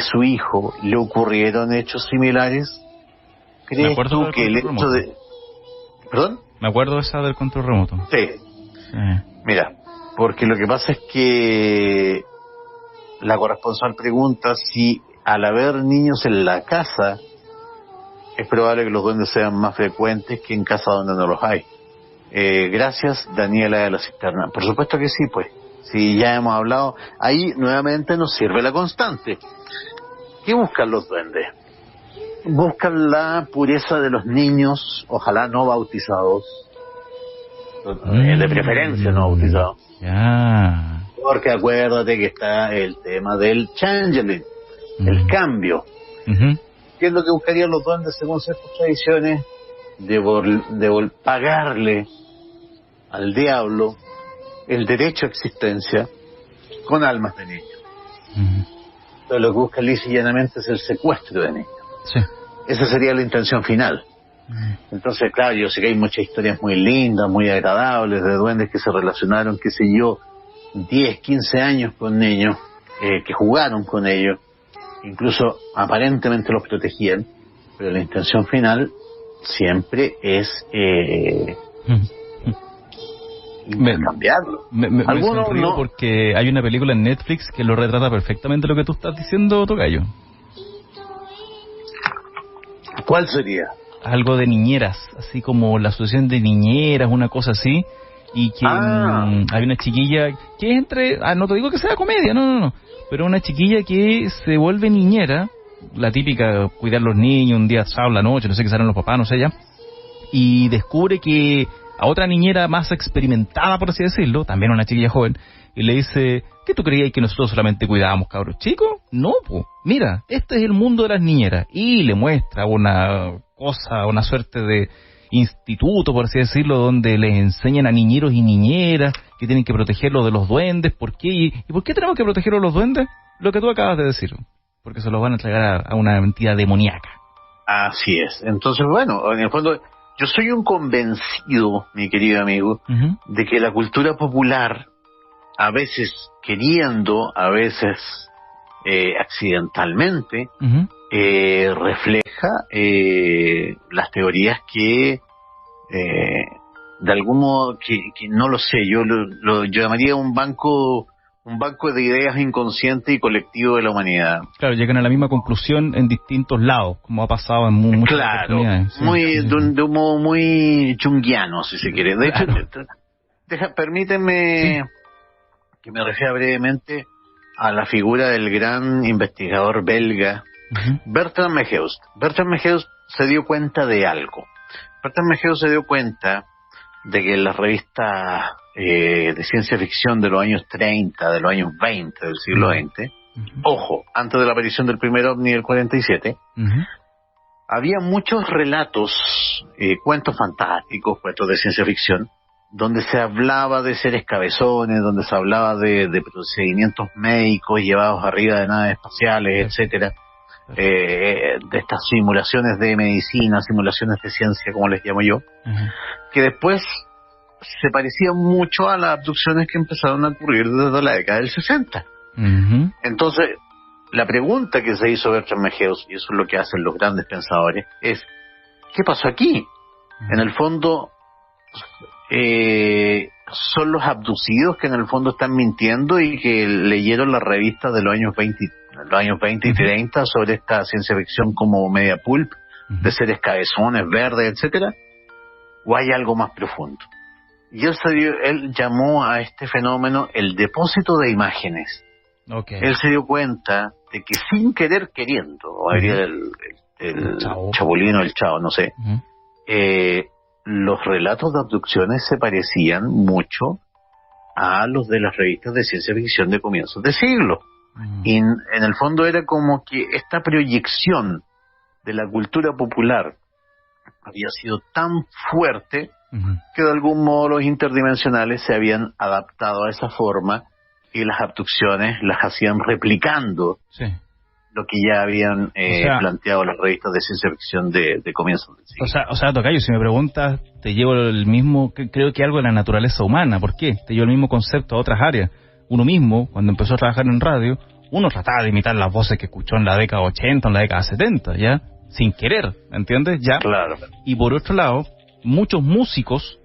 su hijo le ocurrieron hechos similares? ¿Crees tú que el hecho de... ¿Perdón? Me acuerdo de esa del control remoto. Sí. Mira, porque lo que pasa es que la corresponsal pregunta si al haber niños en la casa es probable que los duendes sean más frecuentes que en casas donde no los hay. Gracias, Daniela de la Cisterna. Por supuesto que sí, pues. Si ya hemos hablado, ahí nuevamente nos sirve la constante. ¿Qué buscan los duendes? Buscan la pureza de los niños, ojalá no bautizados, de preferencia no bautizados. Porque acuérdate que está el tema del changeling, el cambio. ¿Qué es lo que buscarían los duendes según ciertas tradiciones? De pagarle al diablo el derecho a existencia con almas de niños. Entonces lo que busca lisa y llanamente es el secuestro de niños. Sí. Esa sería la intención final. Entonces, claro, yo sé que hay muchas historias muy lindas, muy agradables, de duendes que se relacionaron, qué sé yo, 10, 15 años con niños, que jugaron con ellos, incluso aparentemente los protegían, pero la intención final siempre es cambiarlo. Me sonrío porque hay una película en Netflix que lo retrata perfectamente lo que tú estás diciendo, tocayo. ¿Cuál sería? Algo de niñeras, así como la asociación de niñeras, una cosa así, y que hay una chiquilla que es entre, no te digo que sea comedia, no, pero una chiquilla que se vuelve niñera, la típica, cuidar los niños, un día sábado, la noche, no sé qué salen los papás, no sé ya, y descubre que a otra niñera más experimentada, por así decirlo, también una chiquilla joven, y le dice, ¿qué tú creías que nosotros solamente cuidábamos, cabros chicos? No, pues, mira, este es el mundo de las niñeras, y le muestra una cosa, una suerte de instituto, por así decirlo, donde les enseñan a niñeros y niñeras que tienen que protegerlos de los duendes. ¿Por qué? ¿Y por qué tenemos que protegerlos de los duendes? Lo que tú acabas de decir, porque se los van a entregar a una entidad demoníaca. Así es. Entonces, bueno, en el fondo, yo soy un convencido, mi querido amigo, de que la cultura popular, a veces queriendo, a veces accidentalmente, refleja las teorías que de algún modo que no lo sé, yo lo llamaría un banco de ideas inconsciente y colectivo de la humanidad. Claro, llegan a la misma conclusión en distintos lados, como ha pasado en muchas oportunidades. Sí, de un modo muy junguiano, si se quiere. De hecho, permíteme que me refiera brevemente a la figura del gran investigador belga Bertrand Meheus. Bertrand Meheus se dio cuenta de algo. Bertrand Meheus se dio cuenta de que en las revistas de ciencia ficción de los años 30, de los años 20 del siglo XX, ojo, antes de la aparición del primer OVNI del 47, había muchos relatos, cuentos fantásticos, cuentos de ciencia ficción, donde se hablaba de seres cabezones, donde se hablaba de procedimientos médicos llevados arriba de naves espaciales, etcétera, de estas simulaciones de medicina, simulaciones de ciencia, como les llamo yo, que después se parecían mucho a las abducciones que empezaron a ocurrir desde la década del 60. Entonces, la pregunta que se hizo Bertrand Meheus, y eso es lo que hacen los grandes pensadores, es ¿qué pasó aquí? En el fondo, son los abducidos que en el fondo están mintiendo y que leyeron las revistas de los años 20 y 30 sobre esta ciencia ficción como media pulp, de seres cabezones, verdes, etcétera, o hay algo más profundo. Y él llamó a este fenómeno el depósito de imágenes. Él se dio cuenta de que sin querer queriendo, o habría el chabolino, el chavo, no sé, los relatos de abducciones se parecían mucho a los de las revistas de ciencia ficción de comienzos de siglo. Y en el fondo era como que esta proyección de la cultura popular había sido tan fuerte que de algún modo los interdimensionales se habían adaptado a esa forma y las abducciones las hacían replicando lo que ya habían planteado las revistas de ciencia ficción de comienzos del siglo. O sea, Tocayo, si me preguntas, te llevo el mismo, creo que algo de la naturaleza humana. ¿Por qué? Te llevo el mismo concepto a otras áreas. Uno mismo, cuando empezó a trabajar en radio, uno trataba de imitar las voces que escuchó en la década 80, en la década 70, ¿ya? Sin querer, ¿entiendes? Ya. Claro. Y por otro lado, muchos músicos,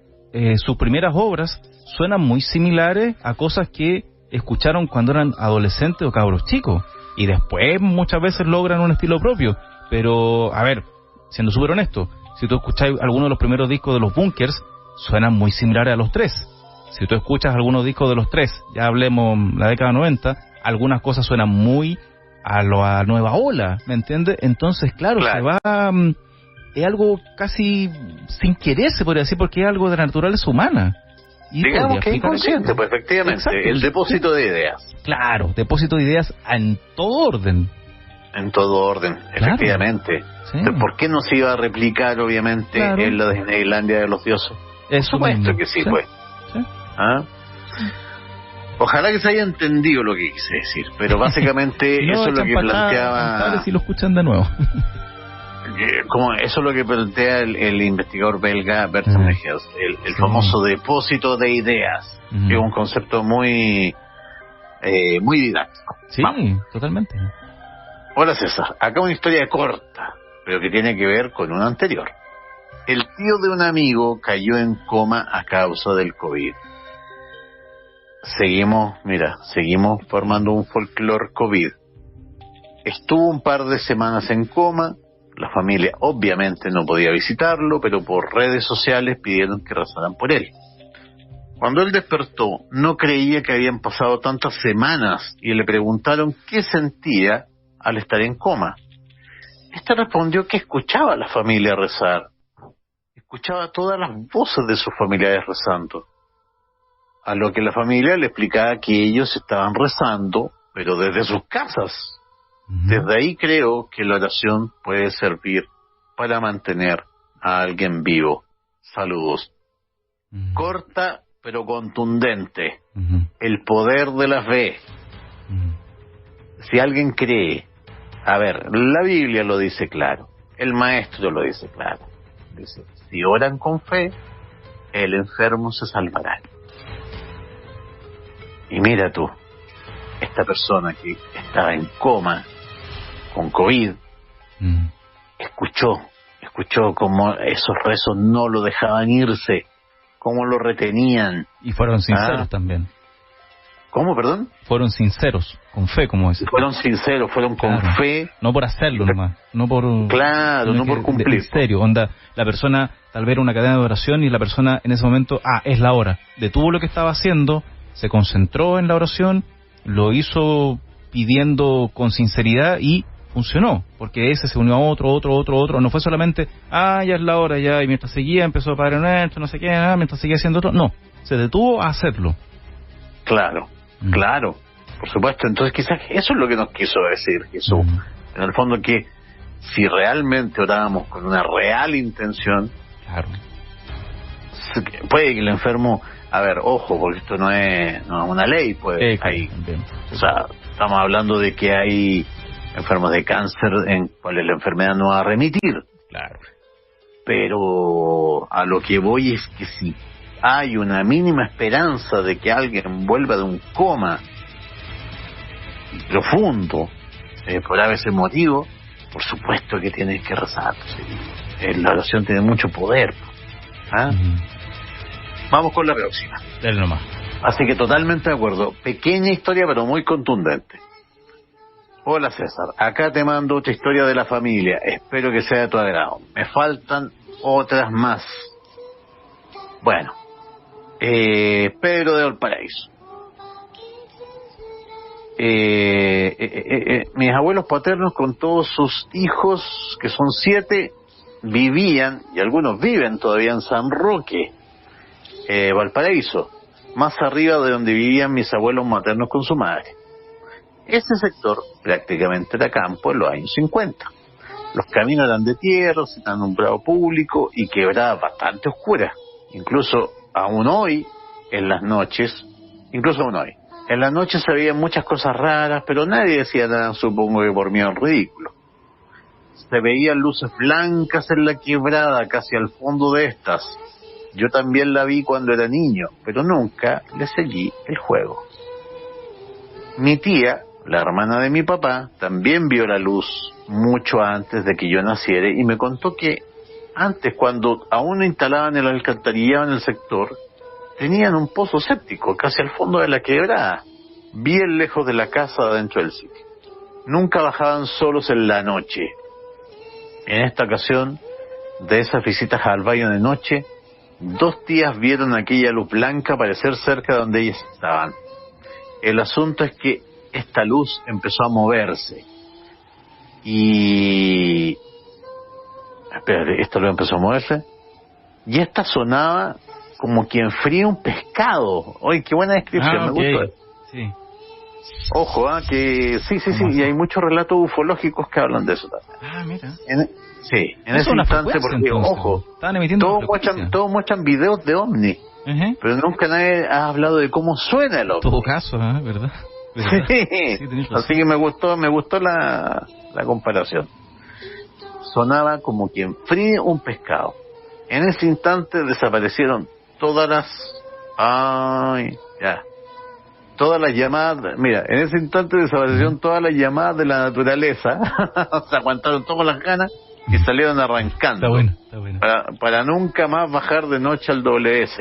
sus primeras obras suenan muy similares a cosas que escucharon cuando eran adolescentes o cabros chicos. Y después muchas veces logran un estilo propio. Pero, a ver, siendo súper honesto, si tú escuchas algunos de los primeros discos de los Bunkers, suenan muy similares a los Tres. Si tú escuchas algunos discos de los Tres, ya hablemos la década 90, algunas cosas suenan muy a la nueva ola, ¿me entiendes? Entonces, claro, se va... es algo casi sin querer, se podría decir, porque es algo de la naturaleza humana. Y digamos que es inconsciente, pues efectivamente. Exacto. El depósito de ideas. Claro, depósito de ideas en todo orden. En todo orden, claro. Efectivamente. Sí. Entonces, ¿por qué no se iba a replicar, obviamente, en la Disneylandia de los dioses? Por supuesto que sí, pues. Sí. ¿Ah? Ojalá que se haya entendido lo que quise decir, pero básicamente eso es lo que planteaba... Si lo escuchan de nuevo. Eso es lo que plantea el investigador belga Bertrand Meheus, el famoso depósito de ideas, que es un concepto muy didáctico. Sí, totalmente. Hola César, acá una historia corta, pero que tiene que ver con una anterior. El tío de un amigo cayó en coma a causa del COVID. Seguimos formando un folclore COVID. Estuvo un par de semanas en coma, La familia obviamente no podía visitarlo, pero por redes sociales pidieron que rezaran por él. Cuando él despertó, no creía que habían pasado tantas semanas y le preguntaron qué sentía al estar en coma. Este respondió que escuchaba a la familia rezar. Escuchaba todas las voces de sus familiares rezando. A lo que la familia le explicaba que ellos estaban rezando, pero desde sus casas. Desde ahí creo que la oración puede servir para mantener a alguien vivo. Saludos. Corta pero contundente. El poder de la fe. Si alguien cree, a ver, la Biblia lo dice claro, el maestro lo dice claro. Dice, si oran con fe, el enfermo se salvará. Y mira tú, esta persona que estaba en coma con COVID, escuchó cómo esos rezos no lo dejaban irse, cómo lo retenían. Y fueron sinceros también. ¿Cómo, perdón? Fueron sinceros, con fe, como es. Fueron sinceros, fueron con fe. No por hacerlo nomás, no por... Claro, no por cumplir. En serio, onda, la persona tal vez era una cadena de oración y la persona en ese momento, es la hora. Detuvo lo que estaba haciendo, se concentró en la oración, lo hizo pidiendo con sinceridad y funcionó, porque ese se unió a otro, no fue solamente, ya es la hora, ya, y mientras seguía empezó Padre Nuestro, no sé qué, mientras seguía haciendo otro, no, se detuvo a hacerlo. Claro, por supuesto. Entonces quizás eso es lo que nos quiso decir Jesús, en el fondo, que si realmente orábamos con una real intención, claro, puede que el enfermo, a ver, ojo, porque esto no es una ley, pues hay, o sea, estamos hablando de que hay enfermos de cáncer en cuales la enfermedad no va a remitir. Claro. Pero a lo que voy es que si hay una mínima esperanza de que alguien vuelva de un coma profundo, por ese motivo, por supuesto que tienes que rezar. La oración tiene mucho poder. Vamos con la próxima. Dale nomás. Así que totalmente de acuerdo. Pequeña historia, pero muy contundente. Hola César, acá te mando otra historia de la familia. Espero que sea de tu agrado. Me faltan otras más. Bueno, Pedro de Valparaíso. Mis abuelos paternos con todos sus hijos, que son 7, vivían, y algunos viven todavía, en San Roque, Valparaíso, más arriba de donde vivían mis abuelos maternos con su madre. Ese sector prácticamente era campo en los años 50. Los caminos eran de tierra, sin alumbrado público y quebradas bastante oscuras. Incluso aún hoy, en las noches se veían muchas cosas raras, pero nadie decía nada, supongo que por miedo al ridículo. Se veían luces blancas en la quebrada, casi al fondo de estas. Yo también la vi cuando era niño, pero nunca le seguí el juego. Mi tía, la hermana de mi papá, también vio la luz mucho antes de que yo naciera y me contó que antes, cuando aún no instalaban el alcantarillado en el sector, tenían un pozo séptico casi al fondo de la quebrada, bien lejos de la casa dentro del sitio. Nunca bajaban solos en la noche. En esta ocasión, de esas visitas al baño de noche, 2 tías vieron aquella luz blanca aparecer cerca de donde ellas estaban. El asunto es que esta luz empezó a moverse. Y... espérate, esta luz empezó a moverse. Y esta sonaba como quien fría un pescado. Oye, qué buena descripción, me gustó. Sí. Ojo, que sí, y hay muchos relatos ufológicos que hablan de eso también. Mira. En ese instante, porque, entonces, ojo, todos muestran videos de ovni, pero nunca nadie ha hablado de cómo suena el ovni. En todo caso, ¿verdad? Sí, así que me gustó la comparación. Sonaba como quien fríe un pescado. En ese instante desaparecieron todas las llamadas. Mira, en ese instante desaparecieron todas las llamadas de la naturaleza. Se aguantaron todas las ganas y salieron arrancando. Está bueno. Para nunca más bajar de noche al WS.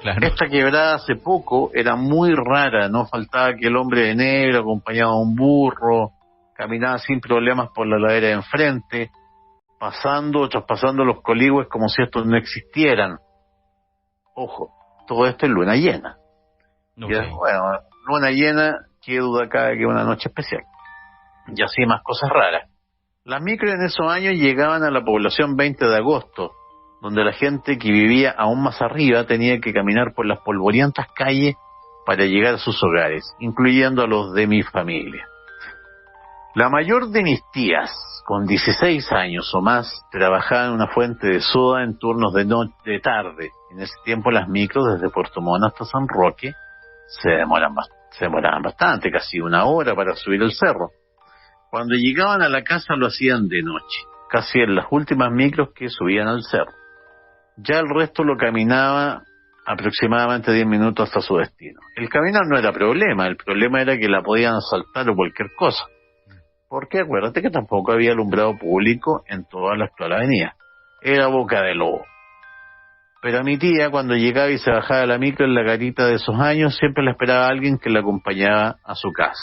Claro. Esta quebrada hace poco era muy rara, no faltaba que el hombre de negro acompañaba a un burro, caminaba sin problemas por la ladera de enfrente, pasando o traspasando los coligües como si estos no existieran. Ojo, todo esto es luna llena. Okay. Bueno, luna llena, qué duda cabe que es una noche especial. Y así más cosas raras. Las micros en esos años llegaban a la población 20 de agosto, donde la gente que vivía aún más arriba tenía que caminar por las polvorientas calles para llegar a sus hogares, incluyendo a los de mi familia. La mayor de mis tías, con 16 años o más, trabajaba en una fuente de soda en turnos de tarde. En ese tiempo las micros desde Puerto Montt hasta San Roque se demoraban bastante, casi una hora para subir el cerro. Cuando llegaban a la casa lo hacían de noche, casi en las últimas micros que subían al cerro. Ya el resto lo caminaba aproximadamente 10 minutos hasta su destino. El caminar no era problema, el problema era que la podían asaltar o cualquier cosa. Porque acuérdate que tampoco había alumbrado público en toda la actual avenida. Era boca de lobo. Pero a mi tía, cuando llegaba y se bajaba de la micro en la carita de esos años, siempre la esperaba alguien que la acompañaba a su casa.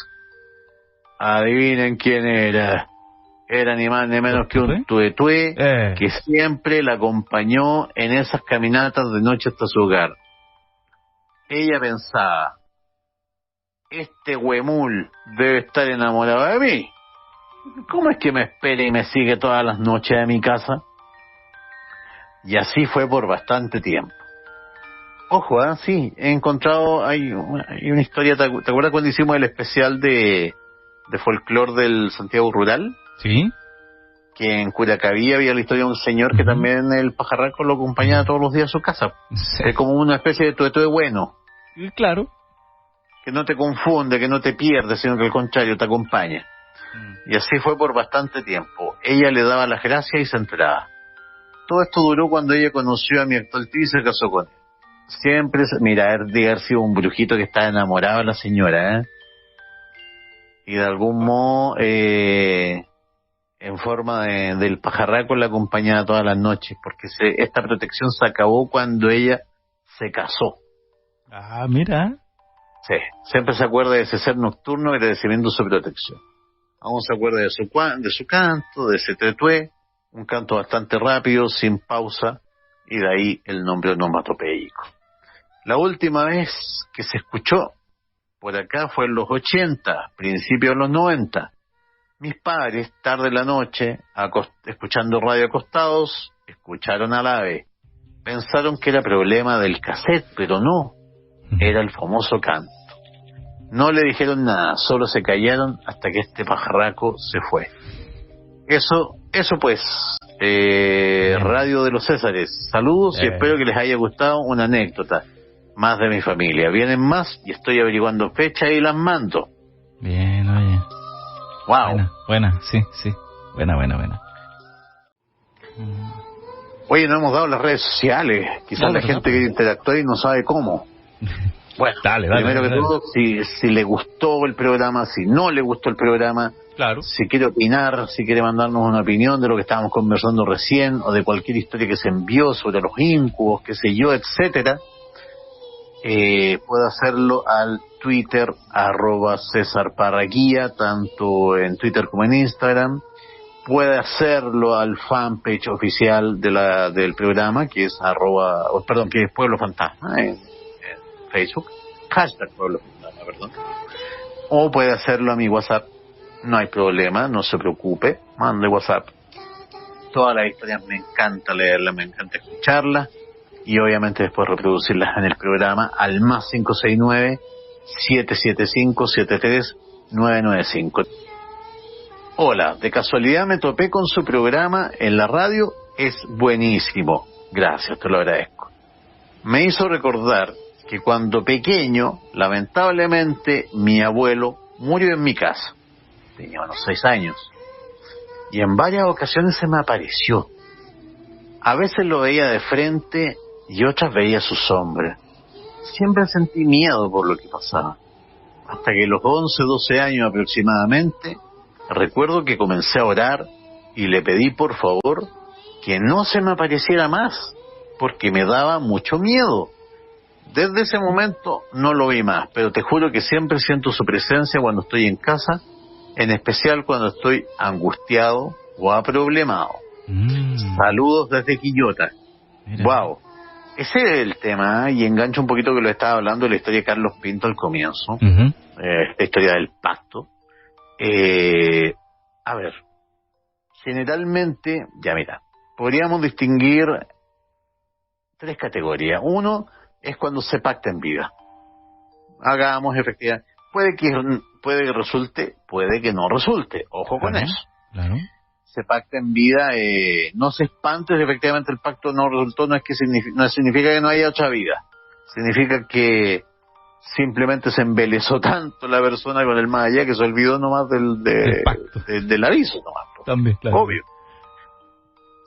Adivinen quién era. Era ni más ni menos que un tuetué que siempre la acompañó en esas caminatas de noche hasta su hogar. Ella pensaba, este huemul debe estar enamorado de mí. ¿Cómo es que me espera y me sigue todas las noches a mi casa? Y así fue por bastante tiempo. Ojo, sí, he encontrado, hay una historia, ¿te acuerdas cuando hicimos el especial de folclore del Santiago Rural? Sí. Que en Curacaví había la historia de un señor que también el pajarraco lo acompañaba todos los días a su casa. Sí. Es como una especie de tuetué bueno. Claro. Que no te confunde, que no te pierde, sino que al contrario te acompaña. Y así fue por bastante tiempo. Ella le daba las gracias y se enteraba. Todo esto duró cuando ella conoció a mi actual tío y se casó con él. Siempre, mira, debe haber sido un brujito que estaba enamorado de la señora, y de algún modo, en forma del pajarraco la acompañaba todas las noches, porque esta protección se acabó cuando ella se casó. Ah, mira. Sí, siempre se acuerda de ese ser nocturno agradeciendo su protección. Aún se acuerda de su canto, de ese tetué, un canto bastante rápido, sin pausa, y de ahí el nombre onomatopéyico. La última vez que se escuchó por acá fue en los 80, principios de los 90. Mis padres, tarde en la noche, escuchando radio acostados, escucharon al ave. Pensaron que era problema del cassette, pero no, era el famoso canto. No le dijeron nada, solo se callaron hasta que este pajarraco se fue. Eso pues, Radio de los Césares. Saludos y espero que les haya gustado una anécdota más de mi familia. Vienen más y estoy averiguando fecha y las mando. Bien, oye. Wow. Buena, sí. Buena. Oye, no hemos dado las redes sociales. Quizás la gente quiere interactuar y no sabe cómo. Bueno, dale, primero que todo, si le gustó el programa, si no le gustó el programa, claro, si quiere opinar, si quiere mandarnos una opinión de lo que estábamos conversando recién, o de cualquier historia que se envió sobre los incubos, qué sé yo, etcétera, puede hacerlo al Twitter, @CésarParraguía, tanto en Twitter como en Instagram. Puede hacerlo al fanpage oficial del programa, que es que es Pueblo Fantasma, en Facebook, #Pueblo Fantasma, perdón. O puede hacerlo a mi WhatsApp, no hay problema, no se preocupe, mande WhatsApp. Todas las historias me encanta leerlas, me encanta escucharlas, y obviamente después reproducirlas en el programa al más 569-775-73995. Hola, de casualidad me topé con su programa en la radio, es buenísimo, gracias, te lo agradezco. Me hizo recordar que cuando pequeño, lamentablemente, mi abuelo murió en mi casa. Tenía unos 6 años. Y en varias ocasiones se me apareció. A veces lo veía de frente y otras veía su sombra. Siempre sentí miedo por lo que pasaba. Hasta que a los 11, 12 años aproximadamente, recuerdo que comencé a orar y le pedí por favor que no se me apareciera más, porque me daba mucho miedo. Desde ese momento no lo vi más, pero te juro que siempre siento su presencia cuando estoy en casa, en especial cuando estoy angustiado o aproblemado. Saludos desde Quillota. Mira. Wow. Ese es el tema, y engancho un poquito que lo estaba hablando de la historia de Carlos Pinto al comienzo, esta historia del pacto. A ver, generalmente, ya mira, podríamos distinguir 3 categorías. Uno es cuando se pacta en vida. Hagamos efectivamente, puede que resulte, puede que no resulte, ojo con eso. Claro. Se pacta en vida, no se espante si efectivamente el pacto no resultó, no significa que no haya otra vida, significa que simplemente se embelezó tanto la persona con el más allá que se olvidó nomás del aviso nomás. También, claro. Obvio.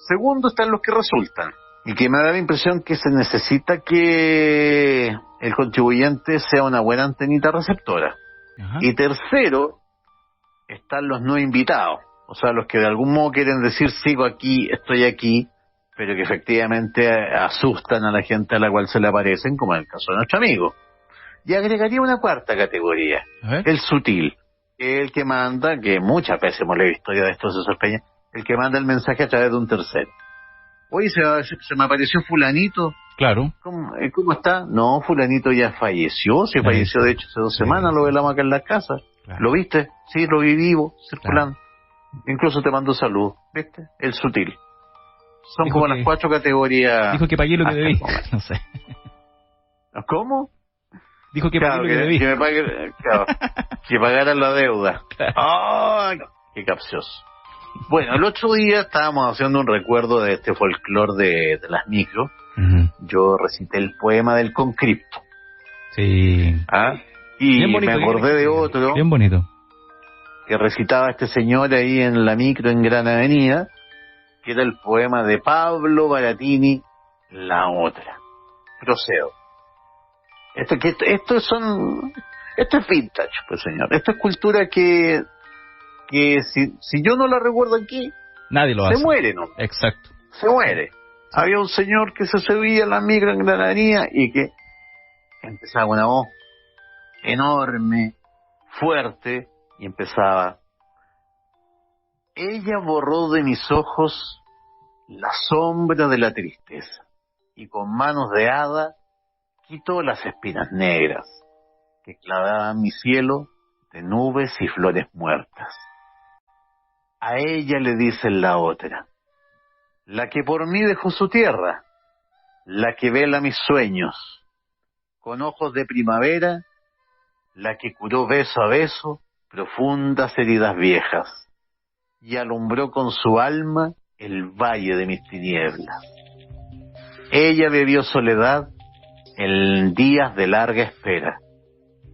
Segundo están los que resultan, y que me da la impresión que se necesita que el contribuyente sea una buena antenita receptora. Ajá. Y tercero están los no invitados, o sea, los que de algún modo quieren decir sigo aquí, estoy aquí, pero que efectivamente asustan a la gente a la cual se le aparecen, como en el caso de nuestro amigo. Y agregaría una cuarta categoría, el sutil, el que manda, que muchas veces hemos leído historia de esto, César Peña, el que manda el mensaje a través de un tercero. Oye, se me apareció fulanito. Claro. ¿Cómo está? No, fulanito ya falleció, se falleció de hecho hace 2 semanas, lo velamos acá en la casa. Claro. ¿Lo viste? Sí, lo vi vivo, circulando. Claro. Incluso te mando salud, ¿viste? El sutil. Son dijo como las 4 categorías. Dijo que pagué lo que debí. No sé. ¿Cómo? Dijo que pagué lo que debí. Que pagara la deuda. ¡Oh! ¡Qué capcioso! Bueno, el otro día estábamos haciendo un recuerdo de este folclore de las micros. Yo recité el poema del Concripto. Sí. Y bien bonito, me acordé de otro. Bien bonito. Que recitaba este señor ahí en la micro en Gran Avenida, que era el poema de Pablo Baratini, La Otra. Procedo. Esto es vintage, pues señor. Esto es cultura que si yo no la recuerdo aquí, nadie lo hace. Se muere, ¿no? Exacto. Se muere. Había un señor que se subía a la micro en Gran Avenida y que empezaba una voz enorme, fuerte, y empezaba: ella borró de mis ojos la sombra de la tristeza y con manos de hada quitó las espinas negras que clavaban mi cielo de nubes y flores muertas. A ella le dicen la otra, la que por mí dejó su tierra, la que vela mis sueños, con ojos de primavera, la que curó beso a beso profundas heridas viejas, y alumbró con su alma el valle de mis tinieblas. Ella bebió soledad en días de larga espera,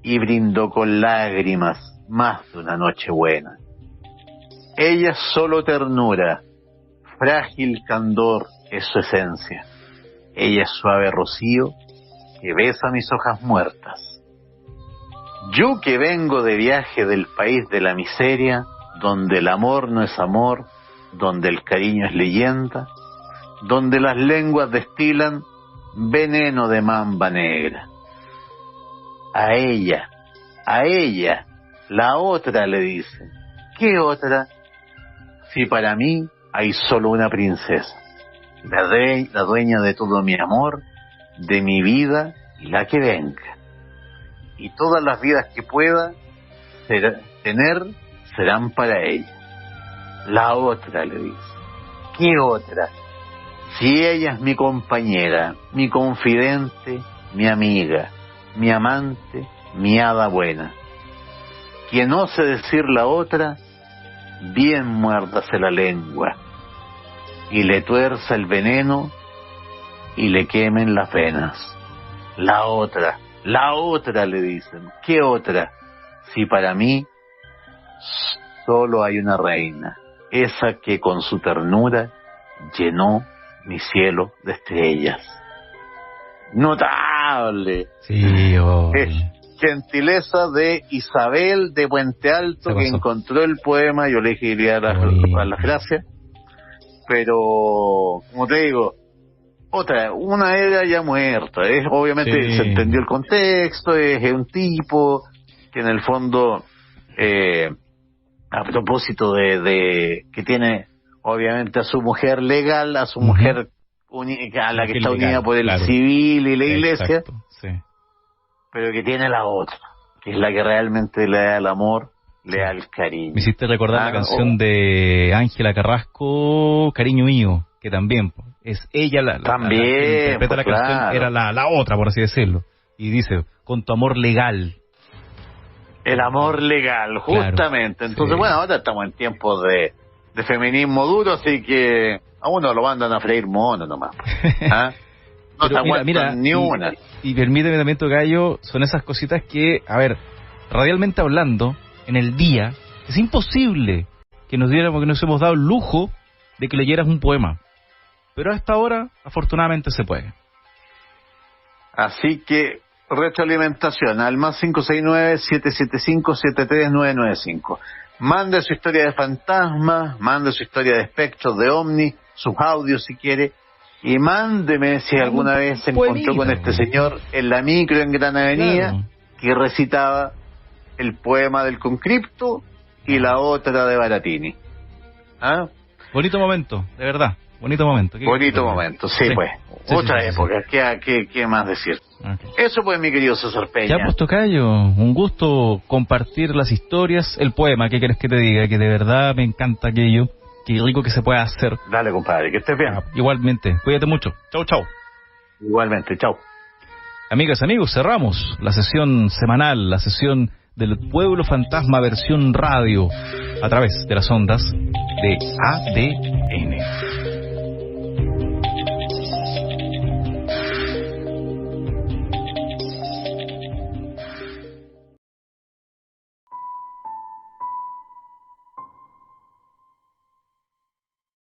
y brindó con lágrimas más de una noche buena. Ella es solo ternura, frágil candor es su esencia. Ella es suave rocío que besa mis hojas muertas. Yo que vengo de viaje del país de la miseria, donde el amor no es amor, donde el cariño es leyenda, donde las lenguas destilan veneno de mamba negra. A ella, la otra le dicen. ¿Qué otra? Si para mí hay solo una princesa, la dueña de todo mi amor, de mi vida y la que venga. Y todas las vidas que pueda tener serán para ella. La otra le dice. ¿Qué otra? Si ella es mi compañera, mi confidente, mi amiga, mi amante, mi hada buena. Quien ose decir la otra, bien muérdase la lengua, y le tuerza el veneno, y le quemen las venas. La otra le dicen. ¿Qué otra? Si para mí solo hay una reina, esa que con su ternura llenó mi cielo de estrellas. Notable. Sí, gentileza de Isabel de Puente Alto, que encontró el poema. Yo le dije que iría a las gracias, pero como te digo, una era ya muerta, obviamente se entendió el contexto, es un tipo que en el fondo a propósito de que tiene obviamente a su mujer legal, a su mujer a la que está unida por el civil y la iglesia, sí. Pero que tiene la otra, que es la que realmente le da el amor, le da el cariño. Me hiciste recordar la canción de Ángela Carrasco, Cariño Mío, que también es ella la que interpreta la canción, era la otra, por así decirlo, y dice, con tu amor legal. El amor legal, justamente. Claro, entonces, bueno, ahora estamos en tiempos de feminismo duro, así que a uno lo mandan a freír mono nomás. ¿Ah? No se aguantan ni una. Y permíteme también, Tocayo, son esas cositas que, a ver, radialmente hablando, en el día, es imposible que nos hemos dado el lujo de que leyeras un poema. Pero a esta hora, afortunadamente, se puede. Así que, retroalimentación al más 569-775-73995. Mande su historia de fantasmas, mande su historia de espectros, de ovnis, sus audios si quiere, y mándeme si alguna vez se encontró con este señor en la micro en Gran Avenida, que recitaba el poema del Concripto y la otra de Baratini. ¿Ah? Bonito momento, de verdad, bonito momento. Bonito momento, sí, pues. Otra época, ¿qué más decir? Okay. Eso pues, mi querido César Peña. Ya pues, Tocayo, un gusto compartir las historias, el poema, ¿qué querés que te diga? Que de verdad me encanta aquello, qué rico que se pueda hacer. Dale, compadre, que estés bien. Igualmente, cuídate mucho. Chau, chau. Igualmente, chau. Amigas, amigos, cerramos la sesión semanal, la sesión del Pueblo Fantasma versión radio, a través de las ondas de ADN.